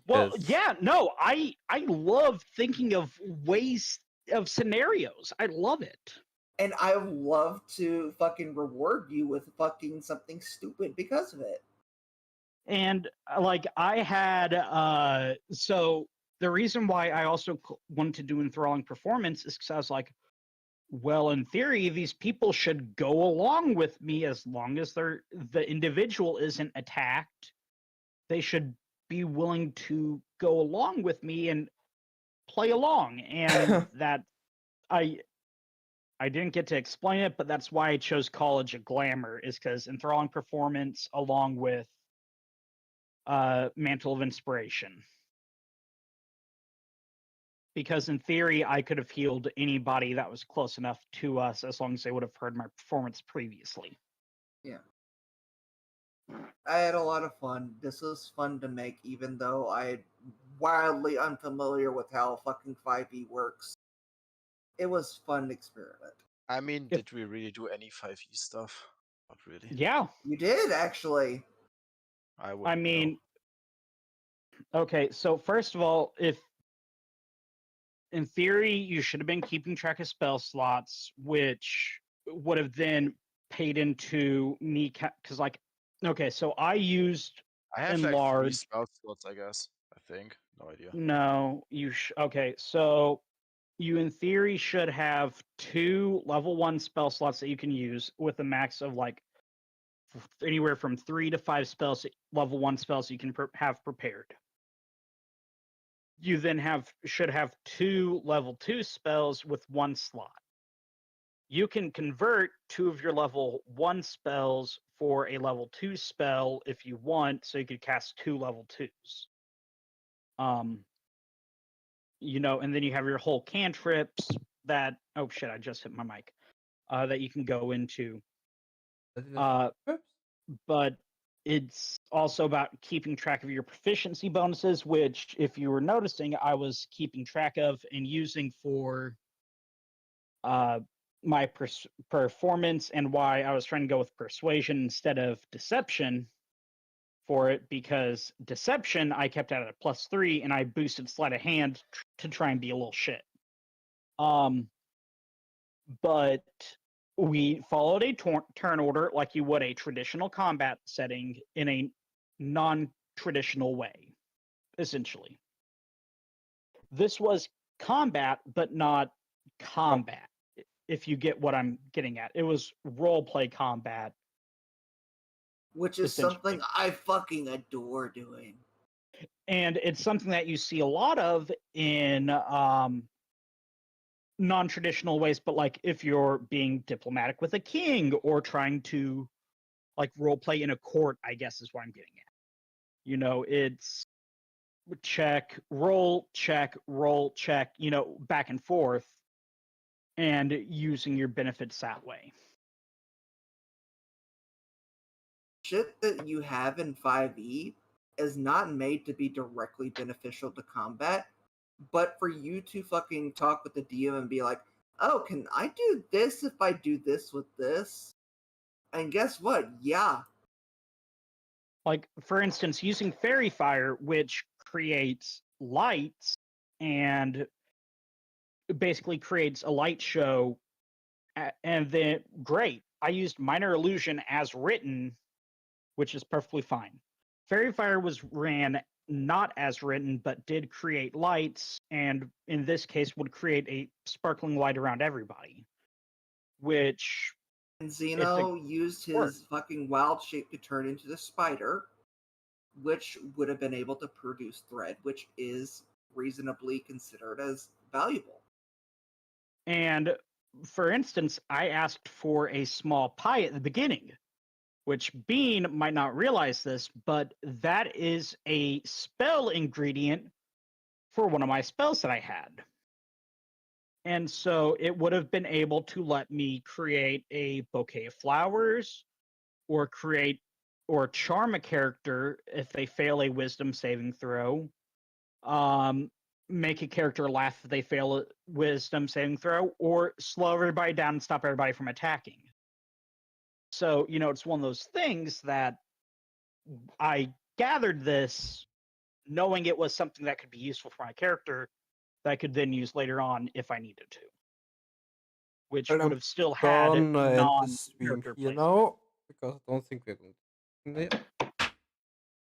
Well, Yes. yeah, no, I love thinking of ways of scenarios. I love it. And I love to fucking reward you with fucking something stupid because of it. And like I had so the reason why I also wanted to do enthralling performance is because I was like, well, in theory, these people should go along with me as long as the individual isn't attacked. They should be willing to go along with me and play along. And that I didn't get to explain it, but that's why I chose College of Glamour, is because enthralling performance along with Mantle of Inspiration. Because in theory, I could have healed anybody that was close enough to us as long as they would have heard my performance previously. Yeah. I had a lot of fun. This was fun to make, even though I'm wildly unfamiliar with how fucking 5e works. It was fun experiment. I mean, Yep. did we really do any 5e stuff? Not really. Yeah. You did, actually. I mean, okay, so first of all, if in theory you should have been keeping track of spell slots, which would have then paid into me, because like, okay, so I used I have like 3 enlarge. spell slots, I guess. I think. No idea. No, okay, so you in theory should have 2 level 1 spell slots that you can use with a max of like anywhere from 3 to 5 spells, level 1 spells you can have prepared. You then should have 2 level 2 spells with 1 slot. You can convert 2 of your level 1 spells for a level 2 spell if you want, so you could cast 2 level 2s. You know, and then you have your whole cantrips that, oh shit, I just hit my mic, that you can go into. But it's also about keeping track of your proficiency bonuses, which, if you were noticing, I was keeping track of and using for my performance, and why I was trying to go with persuasion instead of deception for it, because deception I kept at a +3 and I boosted sleight of hand to try and be a little shit. But we followed a turn order like you would a traditional combat setting in a non-traditional way, essentially. This was combat, but not combat, if you get what I'm getting at. It was role-play combat. Which is something I fucking adore doing. And it's something that you see a lot of in non-traditional ways, but like if you're being diplomatic with a king or trying to like role play in a court, I guess is what I'm getting at. You know, it's check, roll, you know, back and forth, and using your benefits that way. Shit that you have in 5e is not made to be directly beneficial to combat, but for you to fucking talk with the DM and be like, oh, can I do this if I do this with this? And guess what? Yeah. Like, for instance, using Fairy Fire, which creates lights and basically creates a light show, and then, great. I used Minor Illusion as written, which is perfectly fine. Fairy Fire was ran not as written, but did create lights, and in this case would create a sparkling light around everybody, which... And Xeno used his fucking wild shape to turn into the spider, which would have been able to produce thread, which is reasonably considered as valuable. And, for instance, I asked for a small pie at the beginning, which Bean might not realize this, but that is a spell ingredient for one of my spells that I had. And so it would have been able to let me create a bouquet of flowers, or charm a character if they fail a wisdom saving throw, make a character laugh if they fail a wisdom saving throw, or slow everybody down and stop everybody from attacking. So, it's one of those things that I gathered this knowing it was something that could be useful for my character that I could then use later on if I needed to. Which Well, would I'm have still had gonna end the stream non-character here placement. now because I don't think we're going to.